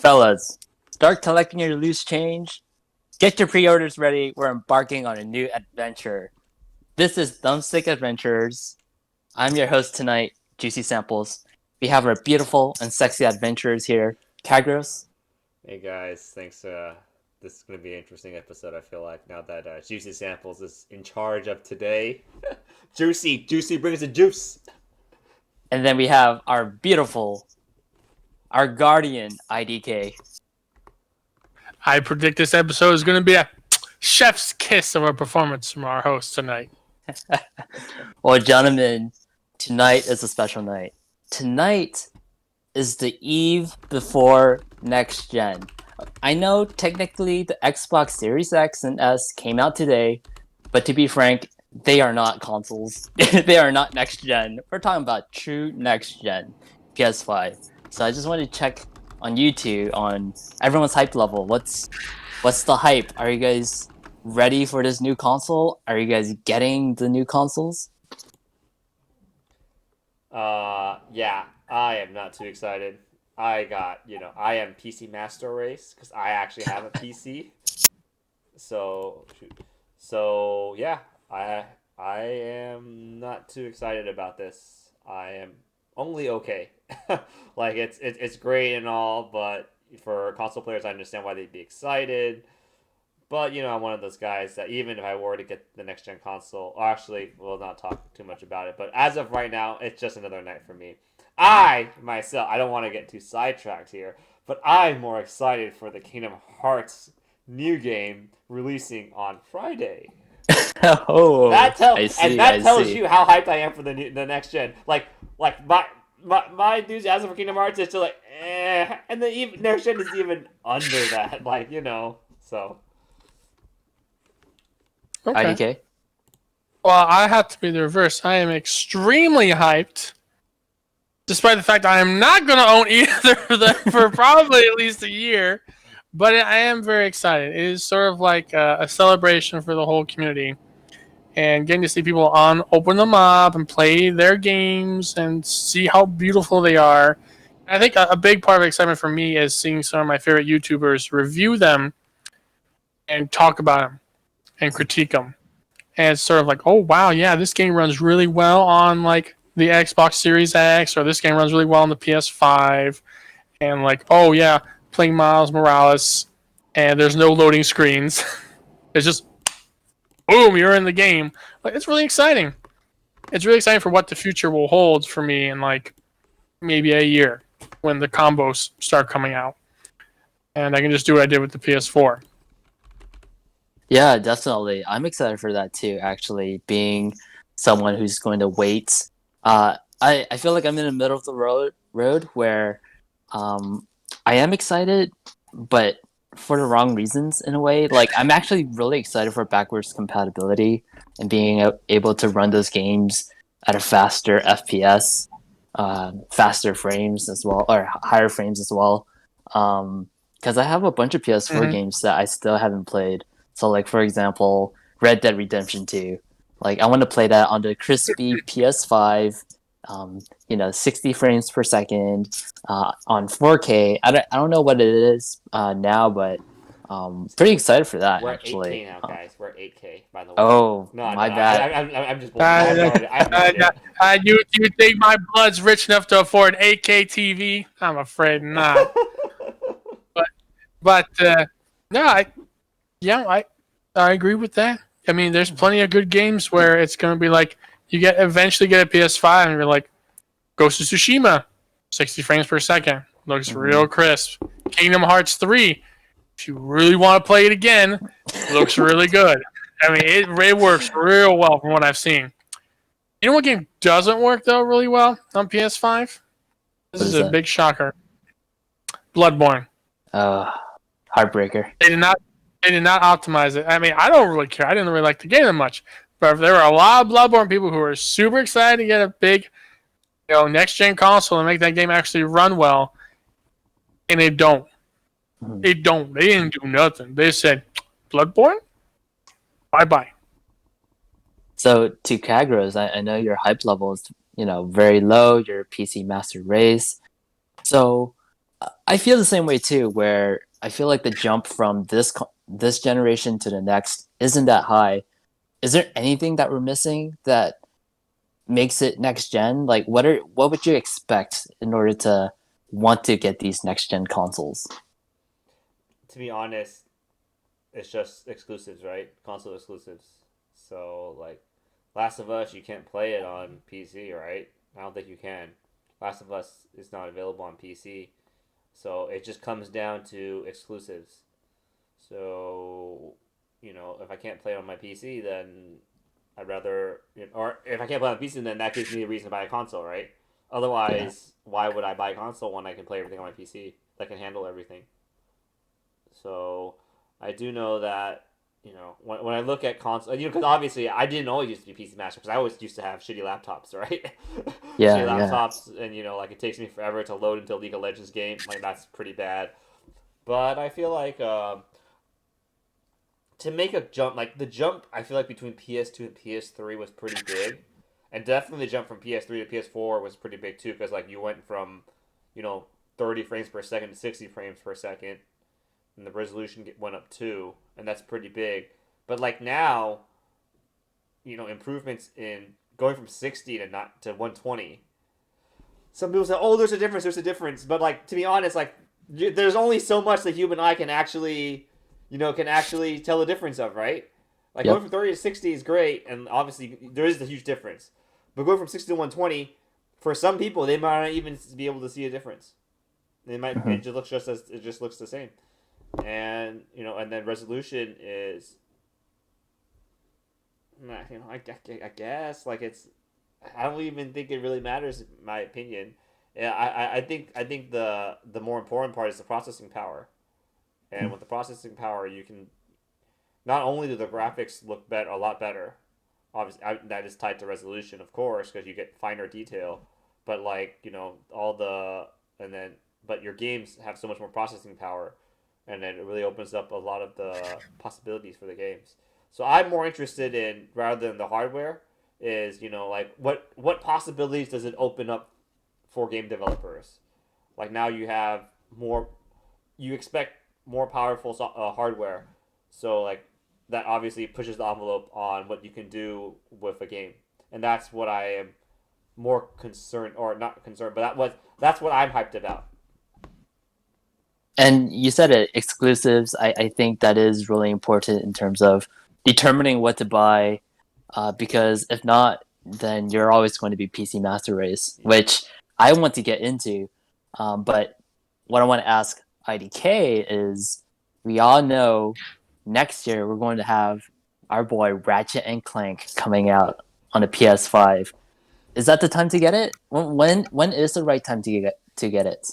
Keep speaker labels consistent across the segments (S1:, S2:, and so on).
S1: Fellas, start collecting your loose change. Get your pre-orders ready. We're embarking on a new adventure. This is Thumbstick Adventures. I'm your host tonight, Juicy Samples. We have our beautiful and sexy adventurers here, Kagros.
S2: Hey guys, thanks. This is going to be an interesting episode. I feel like now that Juicy Samples is in charge of today. Juicy brings the juice.
S1: And then we have our guardian, IDK.
S3: I predict this episode is going to be a chef's kiss of a performance from our host tonight.
S1: Well, gentlemen, tonight is a special night. Tonight is the eve before next gen. I know technically the Xbox Series X and S came out today, but to be frank, they are not consoles. They are not next gen. We're talking about true next gen PS5. So I just wanted to check on you two on everyone's hype level. What's the hype? Are you guys ready for this new console? Are you guys getting the new consoles?
S2: Yeah, I am not too excited. I am PC Master Race because I actually have a PC. So yeah, I am not too excited about this. I am only okay. Like it's great and all, but for console players, I understand why they'd be excited. But I'm one of those guys that even if I were to get the next gen console, actually, we'll not talk too much about it. But as of right now, it's just another night for me. I myself, I don't want to get too sidetracked here, but I'm more excited for the Kingdom Hearts new game releasing on Friday.
S1: Oh,
S2: That tells
S1: see.
S2: you how hyped I am for the next gen. Like my enthusiasm for Kingdom Hearts is still like and the even next gen is even under that. So.
S3: Okay.
S1: IDK?
S3: Well, I have to be the reverse. I am extremely hyped, despite the fact I am not going to own either of them for probably at least a year. But I am very excited. It is sort of like a celebration for the whole community. And getting to see people open them up and play their games and see how beautiful they are. I think a big part of excitement for me is seeing some of my favorite YouTubers review them and talk about them and critique them. And it's sort of like, oh, wow, yeah, this game runs really well on like the Xbox Series X, or this game runs really well on the PS5. And like, oh, yeah, playing Miles Morales, and there's no loading screens. It's just, boom, you're in the game. Like, it's really exciting. It's really exciting for what the future will hold for me in like maybe a year when the combos start coming out. And I can just do what I did with the PS4.
S1: Yeah, definitely. I'm excited for that too, actually, being someone who's going to wait. I feel like I'm in the middle of the road where I am excited, but for the wrong reasons in a way. Like, I'm actually really excited for backwards compatibility and being able to run those games at a faster FPS, faster frames as well, or higher frames as well. Because I have a bunch of PS4 games that I still haven't played. So, like, for example, Red Dead Redemption 2. Like, I want to play that on the crispy PS5, 60 frames per second, on 4K. I don't know what it is now, but pretty excited for that,
S2: We're at
S1: actually.
S2: 8K now, guys. We're at 8K, by the way.
S1: Oh,
S2: No,
S1: my bad.
S2: I'm just bullshit. I have no idea.
S3: You think my blood's rich enough to afford 8K TV? I'm afraid not. but no, I agree with that. I mean, there's plenty of good games where it's going to be like you eventually get a PS5 and you're like, Ghost of Tsushima, 60 frames per second, looks real crisp. Kingdom Hearts 3, if you really want to play it again, looks really good. I mean, it works real well from what I've seen. You know what game doesn't work though really well on PS5? This is a big shocker. Bloodborne.
S1: Heartbreaker.
S3: They did not optimize it. I mean, I don't really care. I didn't really like the game that much. But there were a lot of Bloodborne people who were super excited to get a big, next-gen console and make that game actually run well. And they don't. They don't. They didn't do nothing. They said, Bloodborne? Bye-bye.
S1: So, to Kagros, I know your hype level is, very low. You're PC Master Race. So, I feel the same way too, where I feel like the jump from this generation to the next isn't that high. Is there anything that we're missing that makes it next gen? Like, what would you expect in order to want to get these next gen consoles?
S2: To be honest, it's just exclusives, right? Console exclusives. So like, Last of Us, you can't play it on PC, right? I don't think you can. Last of Us is not available on PC, so it just comes down to exclusives. So, if I can't play it on my PC, then I'd rather, or if I can't play on PC, then that gives me a reason to buy a console, right?
S1: Yeah.
S2: Otherwise, why would I buy a console when I can play everything on my PC that can handle everything? So I do know that when I look at console, because obviously I didn't always used to be PC master because I always used to have shitty laptops, right? Shitty
S1: Yeah, yeah.
S2: laptops, and like it takes me forever to load into a League of Legends game. Like that's pretty bad. But I feel like to make a jump, like the jump, I feel like between PS2 and PS3 was pretty big, and definitely the jump from PS3 to PS4 was pretty big too, because like you went from, you know, 30 frames per second to 60 frames per second, and the resolution went up too, and that's pretty big. But like now, improvements in going from 60 to not to 120. Some people say, "Oh, there's a difference. There's a difference." But like to be honest, like there's only so much the human eye can actually, tell the difference of, right? Like going
S1: Yep.
S2: from 30 to 60 is great, and obviously there is a huge difference. But going from 60 to 120, for some people, they might not even be able to see a difference. They might
S1: Mhm.
S2: it just looks the same, and and then resolution is, I guess like it's, I don't even think it really matters in my opinion. Yeah, I think the more important part is the processing power, and with the processing power, you can not only do the graphics look better, a lot better. Obviously, that is tied to resolution, of course, because you get finer detail. But like all the and then but your games have so much more processing power, and then it really opens up a lot of the possibilities for the games. So I'm more interested in, rather than the hardware, is like what possibilities does it open up for game developers? Like now you have more, you expect more powerful hardware, so like that obviously pushes the envelope on what you can do with a game, and that's what I am more concerned, or not concerned, but that's what I'm hyped about.
S1: And you said it, exclusives. I think that is really important in terms of determining what to buy, because if not, then you're always going to be PC Master Race,
S2: Yeah.
S1: which I want to get into. But what I want to ask IDK is, we all know next year we're going to have our boy Ratchet and Clank coming out on a PS5. Is that the time to get it? When is the right time to get it?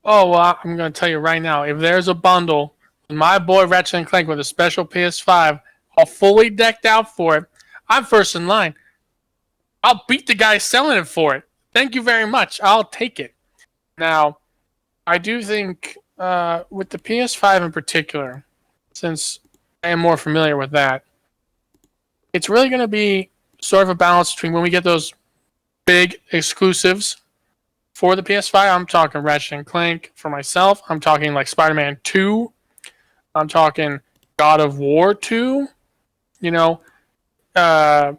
S3: Oh, well, I'm going to tell you right now. If there's a bundle, my boy Ratchet and Clank with a special PS5, all fully decked out for it, I'm first in line. I'll beat the guy selling it for it. Thank you very much. I'll take it. Now, I do think with the PS5 in particular, since I am more familiar with that, it's really going to be sort of a balance between when we get those big exclusives for the PS5. I'm talking Ratchet and Clank for myself. I'm talking like Spider-Man 2. I'm talking God of War 2. You know, uh,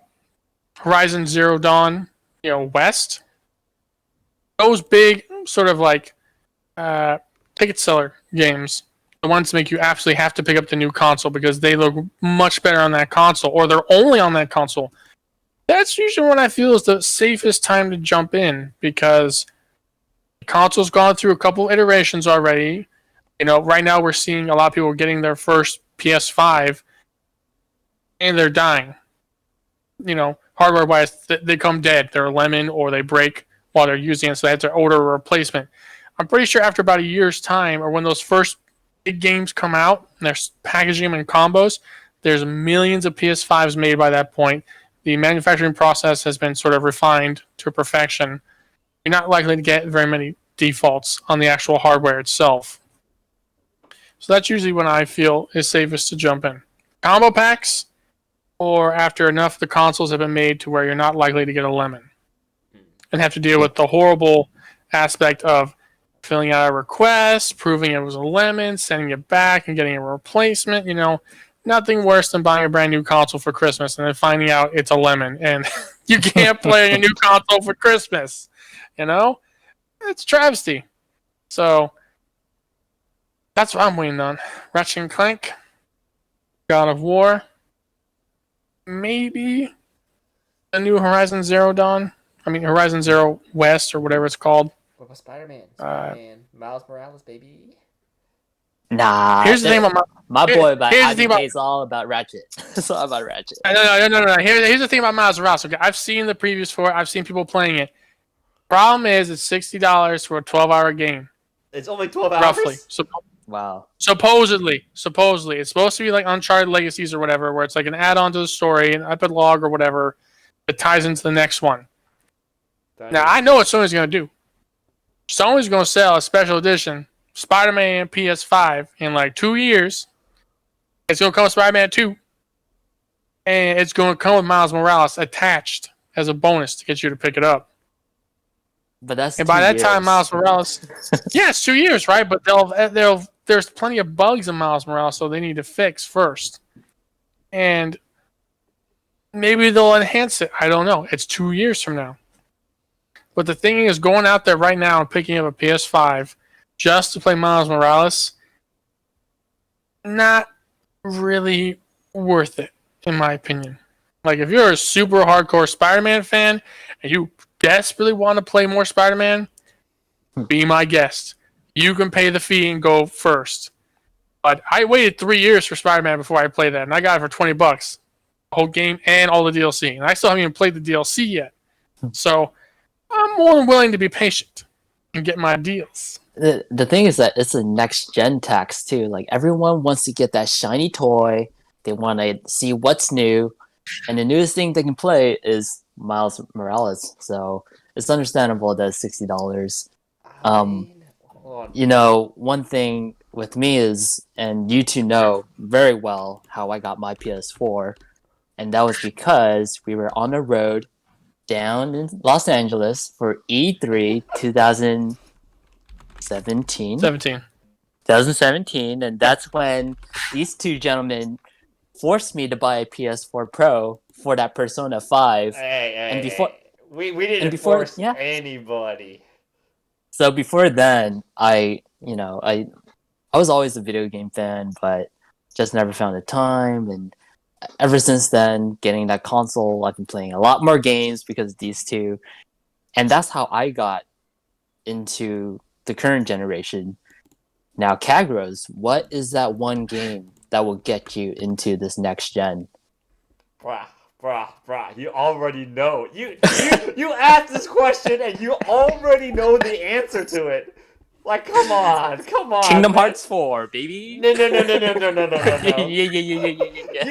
S3: Horizon Zero Dawn. West. Those big sort of like ticket seller games, the ones that make you absolutely have to pick up the new console because they look much better on that console, or they're only on that console. That's usually when I feel is the safest time to jump in because the console's gone through a couple iterations already. Right now we're seeing a lot of people getting their first PS5 and they're dying. Hardware wise, they come dead. They're a lemon or they break while they're using it, so they have to order a replacement. I'm pretty sure after about a year's time, or when those first big games come out and they're packaging them in combos, there's millions of PS5s made by that point. The manufacturing process has been sort of refined to perfection. You're not likely to get very many defaults on the actual hardware itself. So that's usually when I feel is safest to jump in. Combo packs, or after enough of the consoles have been made to where you're not likely to get a lemon and have to deal with the horrible aspect of filling out a request, proving it was a lemon, sending it back, and getting a replacement. Nothing worse than buying a brand new console for Christmas and then finding out it's a lemon and you can't play a new console for Christmas. It's a travesty. So that's what I'm waiting on. Ratchet and Clank, God of War, maybe a new Horizon Zero Dawn. Horizon Zero West or whatever it's called.
S2: What about Spider-Man? Spider-Man. Miles Morales, baby.
S1: Nah.
S3: Here's the thing about
S1: my boy, but
S3: here's the thing about
S1: it's all about Ratchet. It's all about Ratchet.
S3: no. Here's the thing about Miles Morales. Okay, I've seen the previews for it. I've seen people playing it. Problem is, it's $60 for a 12-hour game.
S2: It's only 12 hours?
S3: Roughly.
S1: Wow.
S3: Supposedly. It's supposed to be like Uncharted Legacies or whatever, where it's like an add-on to the story, an epilogue or whatever that ties into the next one. Now, I know what Sony's going to do. Sony's going to sell a special edition Spider-Man PS5 in like 2 years. It's going to come with Spider-Man 2. And it's going to come with Miles Morales attached as a bonus to get you to pick it up.
S1: But that's
S3: And by that
S1: years.
S3: time, Miles Morales... yeah, it's 2 years, right? But there's plenty of bugs in Miles Morales, so they need to fix first. And maybe they'll enhance it. I don't know. It's 2 years from now. But the thing is, going out there right now and picking up a PS5 just to play Miles Morales, not really worth it, in my opinion. Like, if you're a super hardcore Spider-Man fan and you desperately want to play more Spider-Man, be my guest. You can pay the fee and go first. But I waited 3 years for Spider-Man before I played that, and I got it for $20. The whole game and all the DLC. And I still haven't even played the DLC yet. So I'm more than willing to be patient and get my deals.
S1: The thing is that it's a next gen tax too. Like everyone wants to get that shiny toy. They want to see what's new, and the newest thing they can play is Miles Morales. So it's understandable that it's $60. One thing with me is, and you two know very well how I got my PS4, and that was because we were on the road down in Los Angeles for E3 2017, and that's when these two gentlemen forced me to buy a PS4 Pro for that Persona 5.
S2: We didn't force anybody.
S1: So before then, I was always a video game fan, but just never found the time. And ever since then, getting that console, I've been playing a lot more games because of these two. And that's how I got into the current generation. Now, Kagros, what is that one game that will get you into this next gen?
S2: Bruh, you already know. You asked this question and you already know the answer to it. Like, come on.
S1: Kingdom Hearts 4, baby.
S2: No.
S1: Yeah.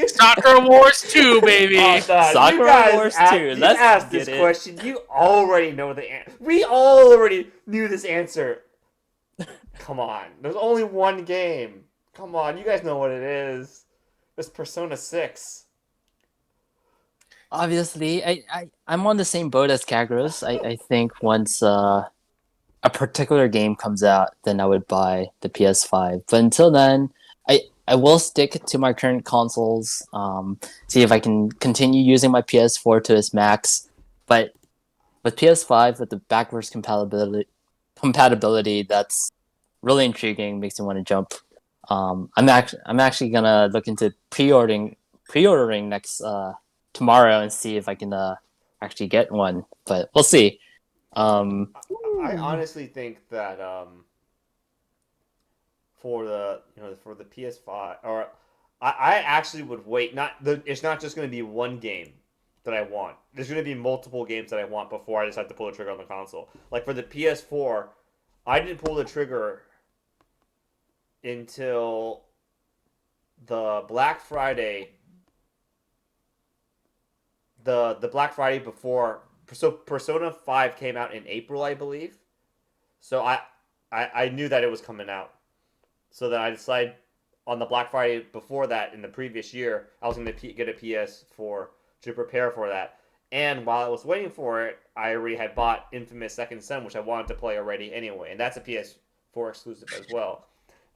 S3: Soccer Wars 2, baby.
S1: Soccer Wars 2.
S2: Let's ask this question. You already know the answer. We already knew this answer. Come on. There's only one game. Come on. You guys know what it is. It's Persona 6.
S1: Obviously, I'm on the same boat as Kagros. I think once a particular game comes out, then I would buy the PS5. But until then, I will stick to my current consoles. See if I can continue using my PS4 to its max. But with PS5, with the backwards compatibility, that's really intriguing. Makes me want to jump. I'm actually gonna look into pre-ordering next tomorrow and see if I can actually get one. But we'll see.
S2: I honestly think that for the PS5, or I actually would wait. It's not just going to be one game that I want. There's going to be multiple games that I want before I decide to pull the trigger on the console. Like for the PS4, I didn't pull the trigger until the Black Friday. The Black Friday before. So Persona 5 came out in April, I believe. So I knew that it was coming out. So that I decided on the Black Friday before that in the previous year, I was going to get a PS4 to prepare for that. And while I was waiting for it, I already had bought Infamous Second Son, which I wanted to play already anyway, and that's a PS4 exclusive as well.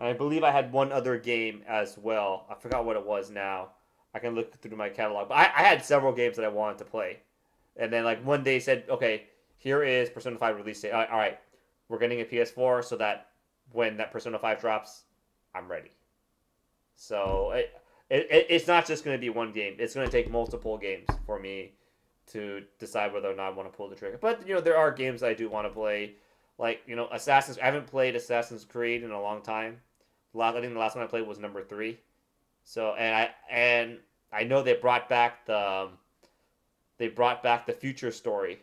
S2: And I believe I had one other game as well. I forgot what it was now. I can look through my catalog, but I had several games that I wanted to play. And then like one day said, okay, here is Persona 5 release date. All right, we're getting a PS4 so that when that Persona 5 drops, I'm ready. So it's not just going to be one game. It's going to take multiple games for me to decide whether or not I want to pull the trigger. But there are games I do want to play, like Assassin's. I haven't played Assassin's Creed in a long time. I think the last one I played was number 3. So and I know they brought back the future story.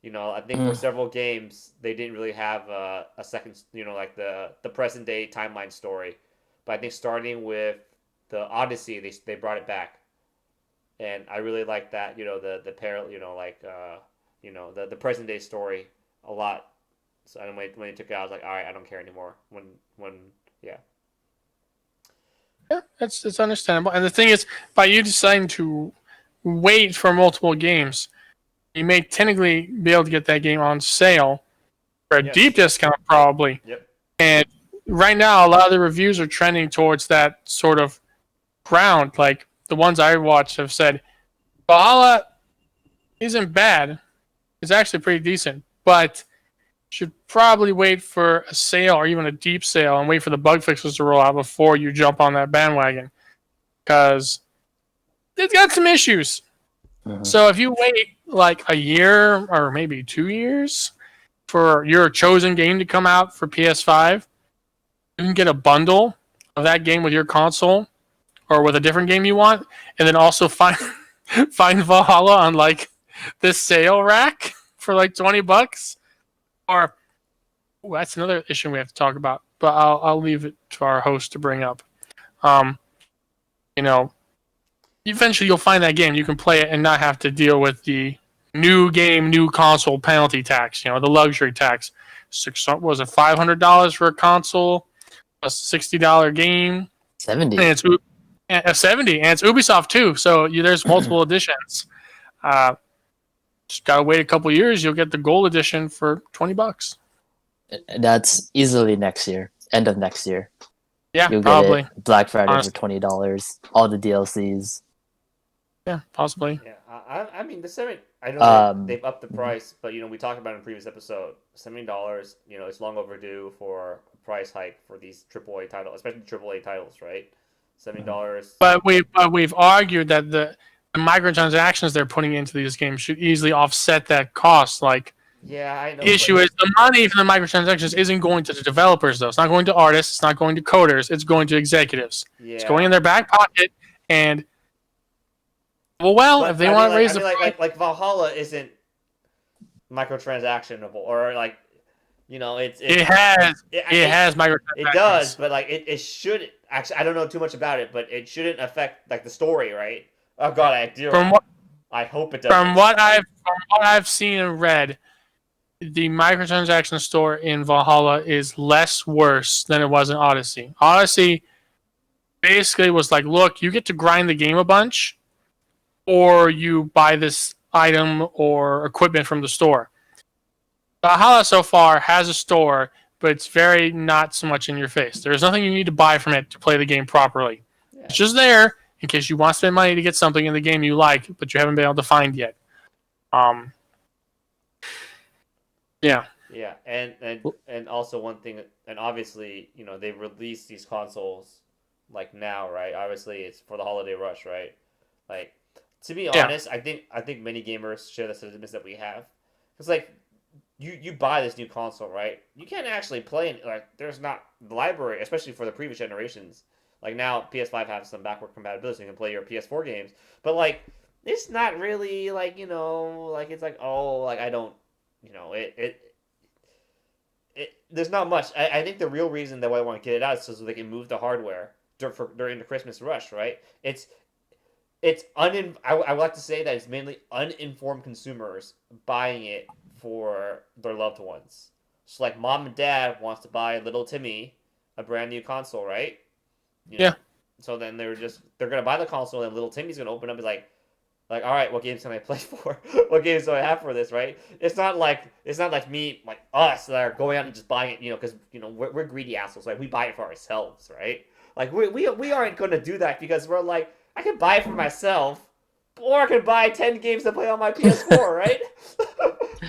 S2: I think for several games they didn't really have a second, like the present day timeline story. But I think starting with the Odyssey, they brought it back, and I really like that. The parallel, the present day story a lot. So when they took it out, I was like, all right, I don't care anymore. Yeah.
S3: Yeah, it's understandable. And the thing is, by you deciding to wait for multiple games, you may technically be able to get that game on sale for a
S2: Yes.
S3: deep discount, probably.
S2: Yep.
S3: And right now, a lot of the reviews are trending towards that sort of ground. Like the ones I watched have said, Valhalla isn't bad. It's actually pretty decent, but should probably wait for a sale or even a deep sale and wait for the bug fixes to roll out before you jump on that bandwagon, because it's got some issues. So if you wait like a year or maybe 2 years for your chosen game to come out for PS5, you can get a bundle of that game with your console or with a different game you want, and then also find Valhalla on like this sale rack for like $20. Or that's another issue we have to talk about, but I'll leave it to our host to bring up. Um, eventually you'll find that game you can play it and not have to deal with the new game, new console penalty tax. The luxury tax. Was it $500 for a console, a $60 game,
S1: 70.
S3: and it's a 70, and it's Ubisoft too. So there's multiple editions. Just gotta wait a couple years. You'll get the gold edition for $20.
S1: That's easily next year, end of next year.
S3: Yeah,
S1: You'll
S3: probably.
S1: get it Black Friday
S3: Honestly.
S1: for $20, all the DLCs.
S3: Yeah, possibly.
S2: Yeah, I mean the 7. I know they've upped the price, but we talked about it in a previous episode. $70, it's long overdue for a price hike for these AAA titles, especially AAA titles, right? $70.
S3: But we've argued that the microtransactions they're putting into these games should easily offset that cost. Like,
S2: Yeah, I know.
S3: the issue is the money from the microtransactions isn't going to the developers, though. It's not going to artists. It's not going to coders. It's going to executives.
S2: Yeah.
S3: It's going in their back pocket. And if they want to raise the price,
S2: like Valhalla isn't microtransactionable, or like
S3: it has microtransactions.
S2: It does, but like it should actually. I don't know too much about it, but it shouldn't affect like the story, right? Oh God, I hope it doesn't.
S3: From what I've seen and read, the microtransaction store in Valhalla is less worse than it was in Odyssey. Odyssey basically was like, look, you get to grind the game a bunch, or you buy this item or equipment from the store. Valhalla so far has a store, but it's very not so much in your face. There's nothing you need to buy from it to play the game properly. Yeah. It's just there in case you want to spend money to get something in the game you like, but you haven't been able to find yet. Yeah.
S2: Yeah, and also one thing, and obviously, they've released these consoles like now, right? Obviously, it's for the holiday rush, right? Like, to be honest, I think many gamers share the sentiments that we have. It's like you buy this new console, right? You can't actually play it. Like, there's not the library, especially for the previous generations. Like now, PS5 has some backward compatibility, so you can play your PS4 games. But like, it's not really like like it's like like I don't, there's not much. I think the real reason that I want to get it out is so they can move the hardware during the Christmas rush, right? I would like to say that it's mainly uninformed consumers buying it for their loved ones. So like mom and dad wants to buy little Timmy a brand new console, right?
S3: Yeah.
S2: So then they're gonna buy the console, and little Timmy's gonna open up and be like, Like, all right, what games can I play for? What games do I have for this? Right? It's not like me, like us, that are going out and just buying it. Because we're greedy assholes. Like we buy it for ourselves, right? Like we aren't going to do that because we're like, I can buy it for myself, or I can buy 10 games to play on my PS4, right?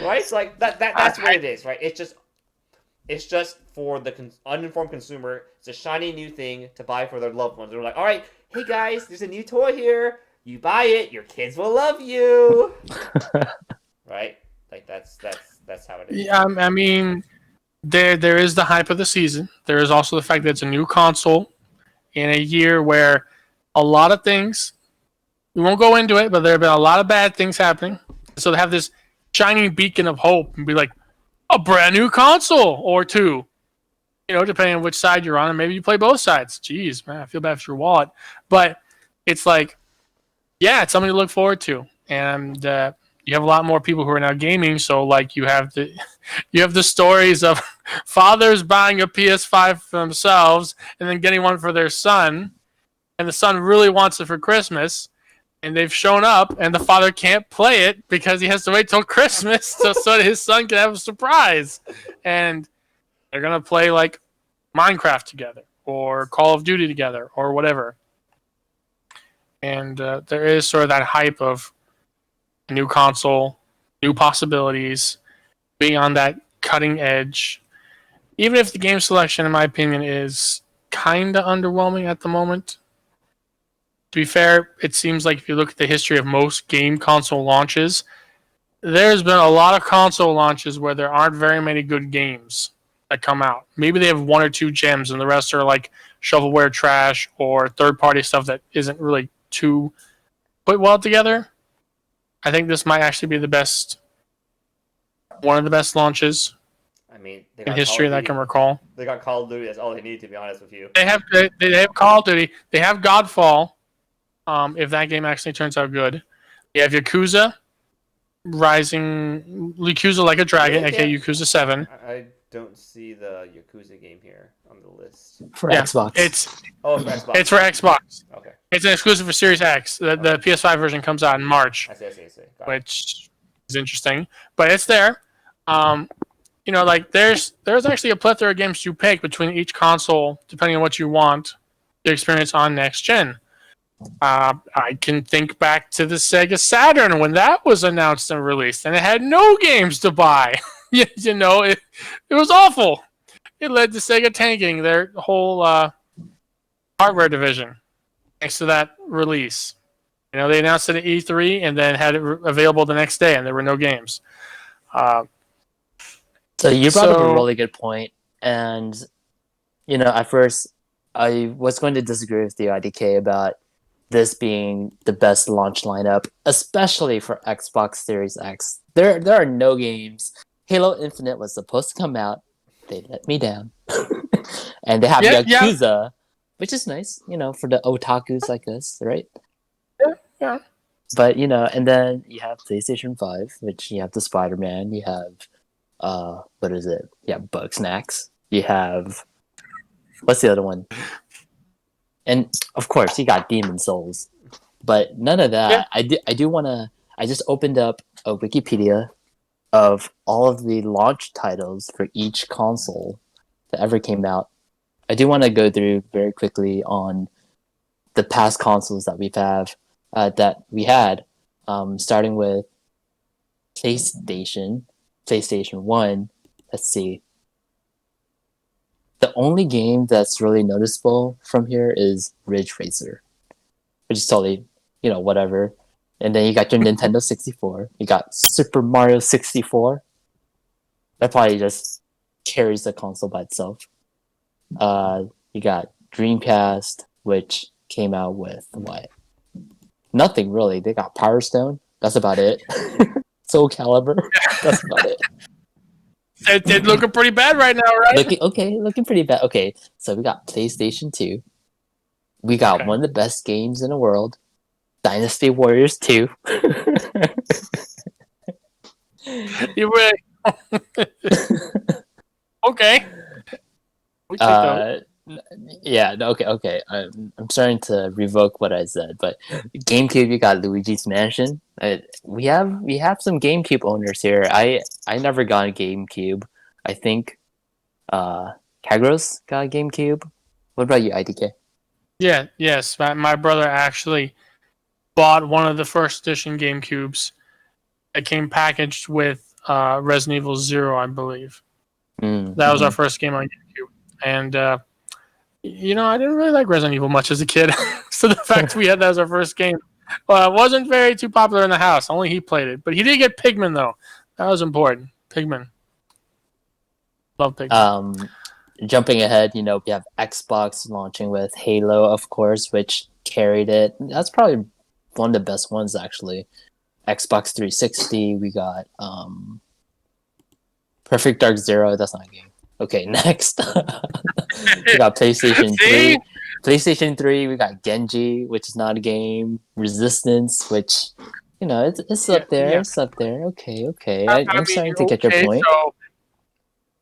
S2: Right? It's like that's what
S3: I,
S2: it is, right? It's just for the uninformed consumer. It's a shiny new thing to buy for their loved ones. They're like, all right, hey guys, there's a new toy here. You buy it, your kids will love you, right? Like that's how it is.
S3: yeah, I mean, there is the hype of the season. There is also the fact that it's a new console in a year where a lot of things. We won't go into it, but there have been a lot of bad things happening. So to have this shining beacon of hope and be like a brand new console or two, depending on which side you're on, and maybe you play both sides. Jeez, man, I feel bad for your wallet, but it's like, yeah, it's something to look forward to, and you have a lot more people who are now gaming. So like you have the stories of fathers buying a PS5 for themselves and then getting one for their son, and the son really wants it for Christmas. And they've shown up, and the father can't play it because he has to wait till Christmas so his son can have a surprise. And they're gonna play like Minecraft together, or Call of Duty together, or whatever. And there is sort of that hype of a new console, new possibilities, being on that cutting edge. Even if the game selection, in my opinion, is kind of underwhelming at the moment. To be fair, it seems like if you look at the history of most game console launches, there's been a lot of console launches where there aren't very many good games that come out. Maybe they have one or two gems, and the rest are like shovelware trash or third-party stuff that isn't really too put well together. I think this might actually be one of the best launches
S2: I mean, they
S3: in
S2: got Call
S3: history
S2: of
S3: that I
S2: Duty.
S3: can recall.
S2: They got Call of Duty. That's all they need, to be honest with you.
S3: They have Call of Duty. They have Godfall. If that game actually turns out good, you have Yakuza, Yakuza Like a Dragon,
S2: Really?
S3: aka Yakuza 7.
S2: I don't see the Yakuza game here on the list.
S1: For
S3: Yeah,
S1: Xbox.
S2: Oh, for Xbox.
S3: it's for Xbox.
S2: Okay.
S3: It's an exclusive for Series X. The PS5 version comes out in March,
S2: I see. Got it.
S3: which is interesting, but it's there. Like there's actually a plethora of games to pick between each console, depending on what you want to experience on next gen. I can think back to the Sega Saturn when that was announced and released, and it had no games to buy. It was awful. It led to Sega tanking their whole hardware division thanks to that release. They announced it at E3 and then had it available the next day, and there were no games.
S1: So you brought up a really good point, and at first I was going to disagree with you, IDK, about this being the best launch lineup, especially for Xbox Series X. There are no games. Halo Infinite was supposed to come out. They let me down. And they have Yakuza, which is nice, for the otakus like us, right?
S3: Yeah.
S1: But, and then you have PlayStation 5, which you have the Spider-Man, you have, what is it? Yeah, Bugsnax. You have, what's the other one? And of course, you got Demon Souls, but none of that. Yeah. I just opened up a Wikipedia of all of the launch titles for each console that ever came out. I do want to go through very quickly on the past consoles that we had, starting with PlayStation 1. Let's see. The only game that's really noticeable from here is Ridge Racer, which is totally, whatever. And then you got your Nintendo 64. You got Super Mario 64. That probably just carries the console by itself. You got Dreamcast, which came out with what? Nothing really. They got Power Stone. That's about it. Soul Calibur. That's about it.
S3: It's looking pretty bad right now, right?
S1: Looking pretty bad. Okay, so we got PlayStation 2. We got one of the best games in the world, Dynasty Warriors 2.
S3: You really? Okay.
S1: Yeah, no, okay. I'm starting to revoke what I said, but GameCube, you got Luigi's Mansion. We have some GameCube owners here. I never got a GameCube. I think uh Kagros got a GameCube. What about you, IDK?
S3: Yeah, yes. My brother actually bought one of the first edition GameCubes. It came packaged with Resident Evil Zero, I believe. That was our
S1: Mm-hmm.
S3: first game on GameCube, and I didn't really like Resident Evil much as a kid. So the fact we had that as our first game, it wasn't very too popular in the house. Only he played it, but he did get Pigman though. That was important. Pigman, love Pigman.
S1: Jumping ahead, we have Xbox launching with Halo, of course, which carried it. That's probably one of the best ones, actually. Xbox 360, we got Perfect Dark Zero. That's not a game. Okay, next. We got PlayStation 3. PlayStation 3, we got Genji, which is not a game. Resistance, which, it's up there.
S3: Yeah.
S1: It's up there. Okay.
S3: I
S1: I'm
S3: mean,
S1: starting to get your
S3: okay,
S1: point.
S3: so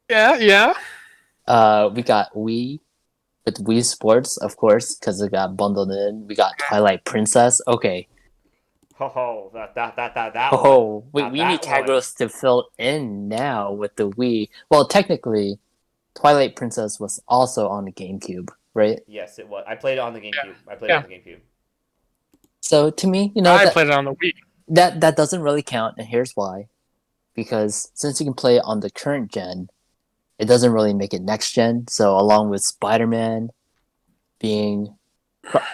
S3: yeah.
S1: We got Wii with Wii Sports, of course, because it got bundled in. We got Twilight Princess. Okay.
S2: Oh, that
S1: Oh,
S2: one.
S1: wait,
S2: Now
S1: we need
S2: that one.
S1: Kagros to fill in now with the Wii. Well, technically, Twilight Princess was also on the GameCube, right?
S2: Yes, it was. I played it on the GameCube. I played it
S3: Yeah.
S2: on the GameCube.
S1: So to me,
S3: I
S1: that
S3: played it on the Wii.
S1: that doesn't really count, and here's why. Because since you can play it on the current gen, it doesn't really make it next gen. So along with Spider-Man being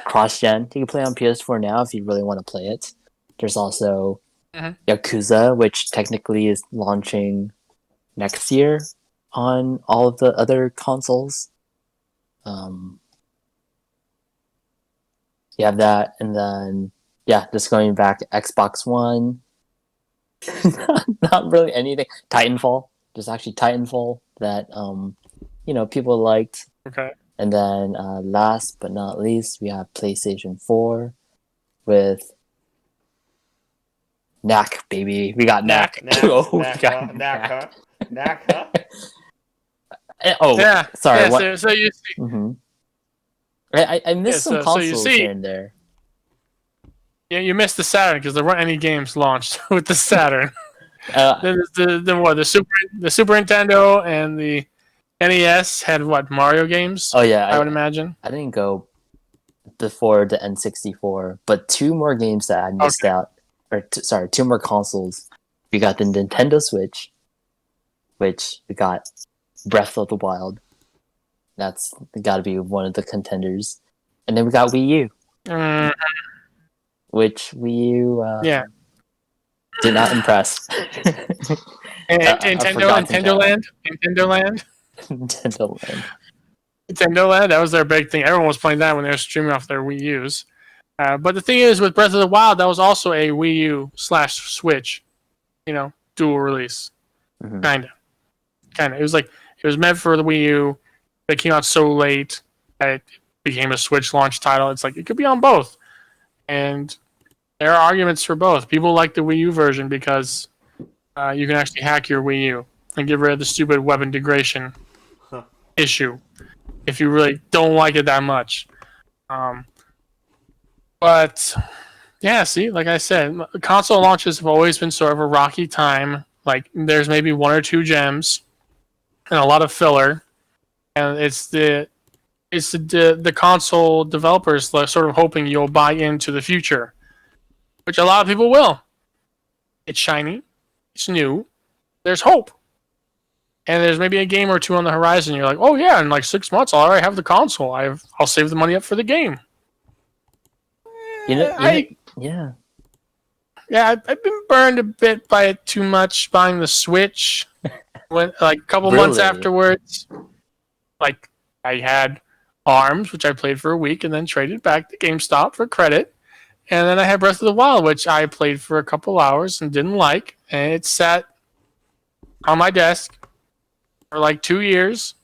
S1: cross-gen, you can play on PS4 now if you really want to play it. There's also Yakuza, which technically is launching next year on all of the other consoles. You have that, and then just going back to Xbox One. Not really anything. Titanfall. There's actually Titanfall that people liked.
S3: Okay.
S1: And then last but not least, we have PlayStation 4 with Knack, baby. We got Knack.
S2: Knack,
S1: Oh,
S2: Knack,
S1: we got
S2: Knack, huh?
S1: Oh,
S3: Yeah.
S1: sorry.
S3: Yeah,
S1: What?
S3: so you see,
S1: Mm-hmm. I missed some
S3: so you
S1: consoles
S3: see,
S1: here and there.
S3: yeah, you missed the Saturn because there weren't any games launched with the Saturn.
S1: Uh,
S3: The Super Nintendo and the NES had what, Mario games?
S1: oh yeah,
S3: I would imagine.
S1: I didn't go before the N64, but two more games that I missed out, or two more consoles. We got the Nintendo Switch, which we got Breath of the Wild. That's got to be one of the contenders, and then we got Wii U, which Wii U
S3: Yeah.
S1: did not impress.
S3: And
S1: Nintendo
S3: Nintendo Land.
S1: Land.
S3: Nintendo Land, that was their big thing. Everyone was playing that when they were streaming off their Wii U's. But the thing is, with Breath of the Wild, that was also a Wii U / Switch, dual release.
S1: Mm-hmm.
S3: Kind of. It was meant for the Wii U. It came out so late that it became a Switch launch title. It's like, it could be on both. And there are arguments for both. People like the Wii U version because you can actually hack your Wii U and get rid of the stupid web integration issue if you really don't like it that much. But yeah, see, like I said, console launches have always been sort of a rocky time. Like, there's maybe one or two gems and a lot of filler, and it's the console developers sort of hoping you'll buy into the future, which a lot of people will. It's shiny, it's new, there's hope, and there's maybe a game or two on the horizon. You're like, oh yeah, in like 6 months I'll already have the console. I'll save the money up for the game.
S1: Yeah.
S3: Yeah, I've been burned a bit by it too much buying the Switch. When like a couple months afterwards, like I had ARMS, which I played for a week and then traded back to GameStop for credit. And then I had Breath of the Wild, which I played for a couple hours and didn't like. And it sat on my desk for like 2 years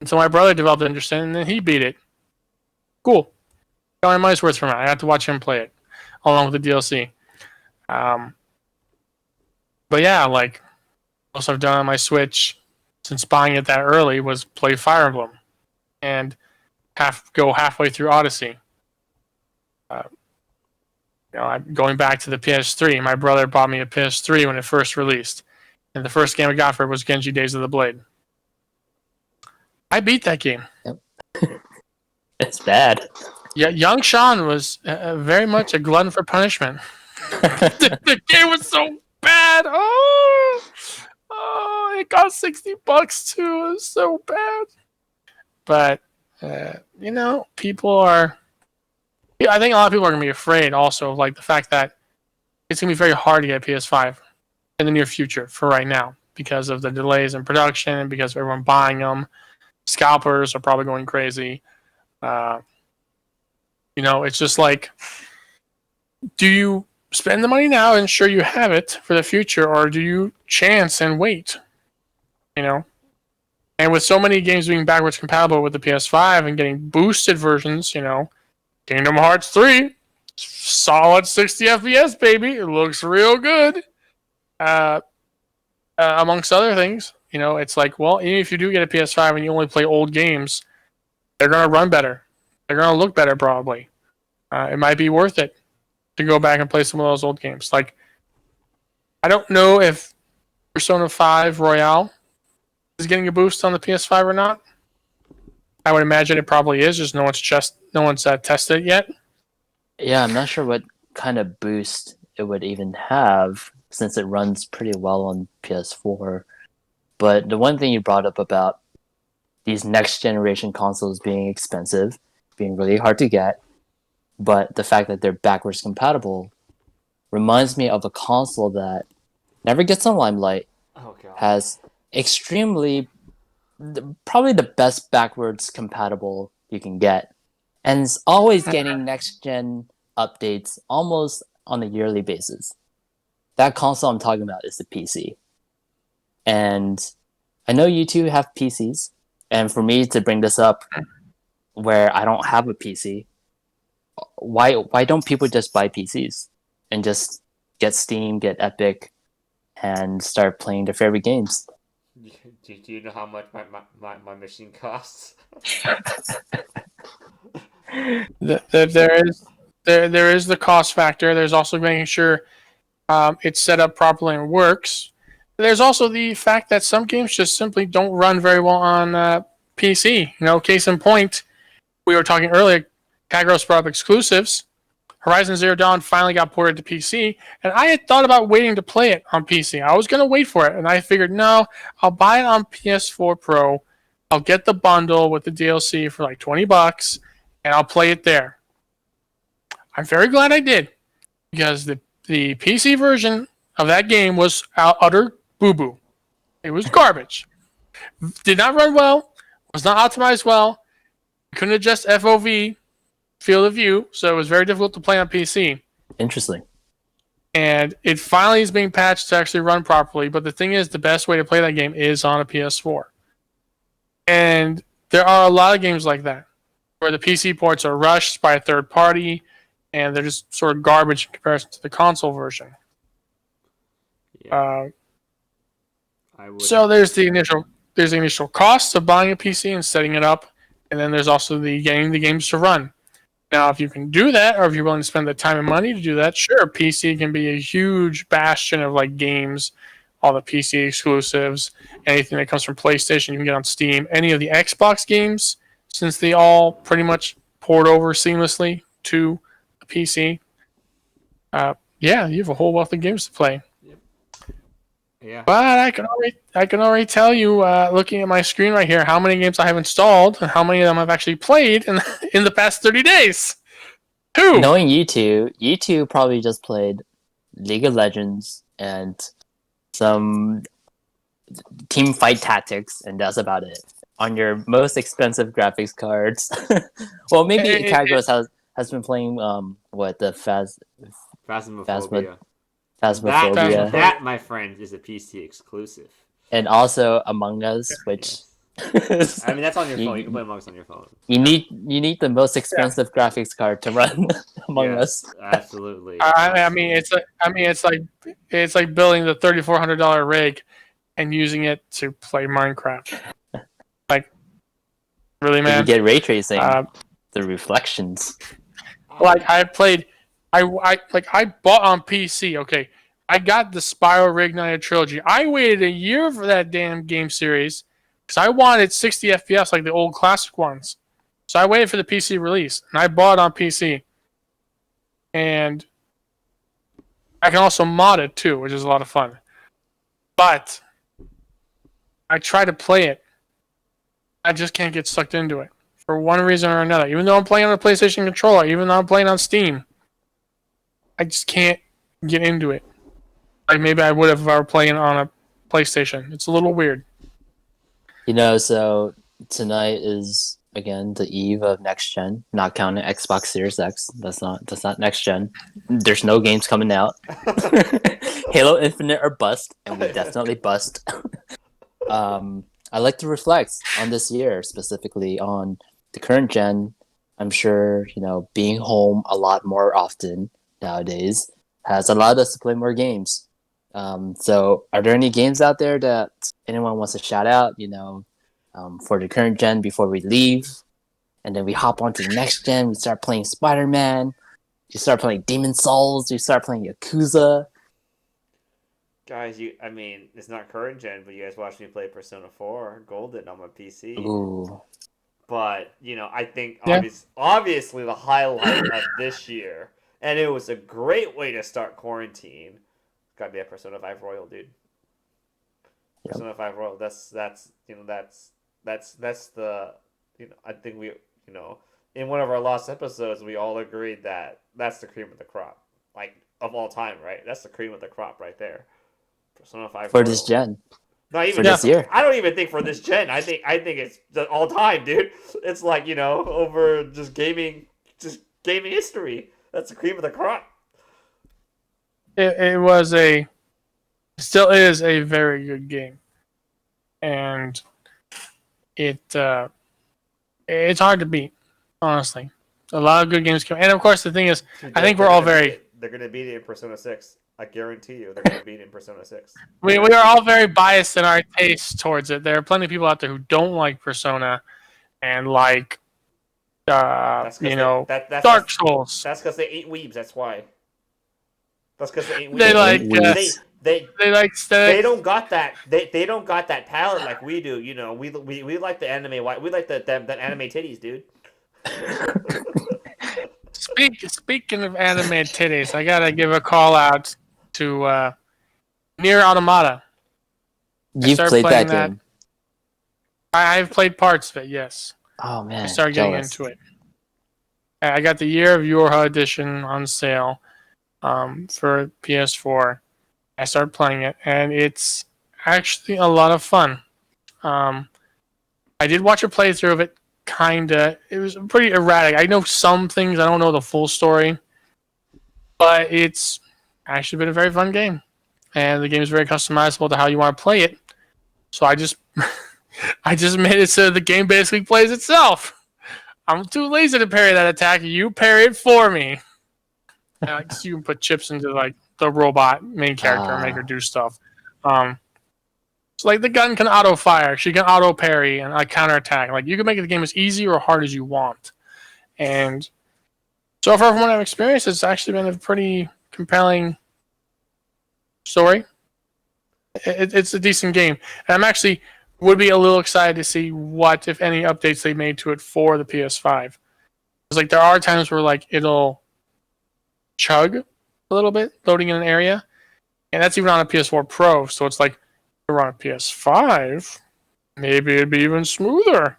S3: until my brother developed interest in it, and then he beat it. Cool. Got my money's worth from it. I got to watch him play it along with the DLC. But yeah, like, most I've done on my Switch since buying it that early was play Fire Emblem. and go halfway through Odyssey. I'm going back to the PS3. My brother bought me a PS3 when it first released, and the first game I got for it was Genji Days of the Blade. I beat that game.
S1: Yep. It's bad.
S3: Yeah, young Sean was very much a glutton for punishment. The game was so bad. Oh, it cost $60 too. It was so bad. But people are. I think a lot of people are gonna be afraid also of like the fact that it's gonna be very hard to get a PS5 in the near future for right now because of the delays in production and because of everyone buying them. Scalpers are probably going crazy. It's just like, do you spend the money now and ensure you have it for the future, or do you chance and wait? And with so many games being backwards compatible with the PS5 and getting boosted versions, Kingdom Hearts 3, solid 60 FPS, baby. It looks real good. Amongst other things, it's like, well, even if you do get a PS5 and you only play old games, they're going to run better. They're going to look better, probably. It might be worth it to go back and play some of those old games. Like, I don't know if Persona 5 Royale is getting a boost on the PS5 or not. I would imagine it probably is, just no one's tested it yet.
S1: Yeah, I'm not sure what kind of boost it would even have since it runs pretty well on PS4. But the one thing you brought up about these next generation consoles being expensive, being really hard to get, but the fact that they're backwards compatible reminds me of a console that never gets some limelight, has probably the best backwards compatible you can get, and is always getting next gen updates almost on a yearly basis. That console I'm talking about is the PC. And I know you two have PCs, and for me to bring this up where I don't have a PC, why don't people just buy PCs and just get Steam, get Epic, and start playing their favorite games?
S2: Do you know how much my machine costs?
S3: There is the cost factor. There's also making sure it's set up properly and works. There's also the fact that some games just simply don't run very well on PC. Case in point, we were talking earlier, Kagros brought up exclusives. Horizon Zero Dawn finally got ported to PC, and I had thought about waiting to play it on PC. I was going to wait for it, and I figured, no, I'll buy it on PS4 Pro. I'll get the bundle with the DLC for like $20, and I'll play it there. I'm very glad I did, because the PC version of that game was utter boo-boo. It was garbage. Did not run well, was not optimized well, couldn't adjust FOV, field of view, so it was very difficult to play on PC.
S1: Interesting.
S3: And it finally is being patched to actually run properly, but the thing is, the best way to play that game is on a PS4. And there are a lot of games like that, where the PC ports are rushed by a third party, and they're just sort of garbage in comparison to the console version.
S2: Yeah.
S3: So there's the initial cost of buying a PC and setting it up, and then there's also getting the games to run. Now, if you can do that, or if you're willing to spend the time and money to do that, sure, PC can be a huge bastion of like games, all the PC exclusives, anything that comes from PlayStation you can get on Steam, any of the Xbox games, since they all pretty much port over seamlessly to the PC. You have a whole wealth of games to play.
S2: Yeah.
S3: But I can already tell you, looking at my screen right here, how many games I have installed and how many of them I've actually played in the past 30 days. 2.
S1: Knowing you two probably just played League of Legends and some team fight tactics, and that's about it. On your most expensive graphics cards. Well, maybe Kagros has been playing
S2: Phasmophobia.
S1: Phasmophobia.
S2: That, my friend, is a PC exclusive.
S1: And also Among Us, which
S2: I mean, that's on your phone. You can play Among Us on your phone.
S1: You need the most expensive graphics card to run Among Us.
S2: Absolutely.
S3: I mean, it's like building the $3,400 rig and using it to play Minecraft. Like, Really,
S1: If you
S3: man.
S1: get ray tracing,
S3: Uh,
S1: the reflections.
S3: like I played, I bought on PC. Okay, I got the Spyro Reignited trilogy. I waited a year for that damn game series because I wanted 60 FPS like the old classic ones. So I waited for the PC release, and I bought it on PC. And I can also mod it too, which is a lot of fun. But I try to play it. I just can't get sucked into it for one reason or another. Even though I'm playing on a PlayStation controller, even though I'm playing on Steam, I just can't get into it. Like maybe I would have if I were playing on a PlayStation. It's a little weird.
S1: So tonight is again the eve of next gen, not counting Xbox Series X. That's not next gen. There's no games coming out. Halo Infinite or bust, and we definitely bust. I like to reflect on this year, specifically on the current gen. I'm sure being home a lot more often nowadays has allowed us to play more games. So, are there any games out there that anyone wants to shout out? For the current gen before we leave, and then we hop onto the next gen. We start playing Spider-Man. You start playing Demon Souls. You start playing Yakuza.
S2: Guys, I mean, it's not current gen, but you guys watched me play Persona 4 Golden on my PC.
S1: Ooh,
S2: But, I think
S3: Yeah.
S2: obviously the highlight of this year, and it was a great way to start quarantine, got to be a Persona 5 Royal, dude.
S1: Yep.
S2: Persona 5 Royal, that's the, I think in one of our last episodes, we all agreed that that's the cream of the crop. Like, of all time, right? That's the cream of the crop right there. Persona 5
S1: for
S2: Royal.
S1: this gen.
S2: Not even
S1: For this year.
S2: I don't even think for this gen. I think it's the all time, dude. It's like over just gaming history. That's the cream of the crop.
S3: It still is a very good game, and it's hard to beat. Honestly, a lot of good games come, and of course the thing is,
S2: Dude,
S3: I think we're all very.
S2: They're gonna beat it in Persona 6. I guarantee you, they're gonna beat it in Persona 6.
S3: We are all very biased in our taste towards it. There are plenty of people out there who don't like Persona and like,
S2: That's
S3: Dark Souls.
S2: That's because they ain't weebs. That's why. That's because they ain't weebs.
S3: They like
S2: They don't got that. They don't got that palette like we do. We like the anime. We like the anime titties, dude.
S3: Speaking of anime titties, I gotta give a call out to Nier Automata.
S1: You've played that game.
S3: I've played parts of it. Yes,
S1: Oh man,
S3: I started getting into it. I got the Year of Yorha edition on sale for PS4. I started playing it, and it's actually a lot of fun. I did watch a playthrough of it. Kinda, it was pretty erratic. I know some things. I don't know the full story, but it's actually been a very fun game, and the game is very customizable to how you want to play it. So I just, I just made it so the game basically plays itself. I'm too lazy to parry that attack. You parry it for me. So you can put chips into like the robot main character and make her do stuff. So like the gun can auto fire, she can auto parry and counter attack. Like you can make the game as easy or hard as you want. And so far from what I've experienced, it's actually been a pretty compelling story. It's a decent game. And I'm actually would be a little excited to see what, if any, updates they made to it for the PS5. Because like there are times where like it'll chug a little bit loading in an area, and that's even on a PS4 Pro. So it's like if we're on a PS5, maybe it'd be even smoother,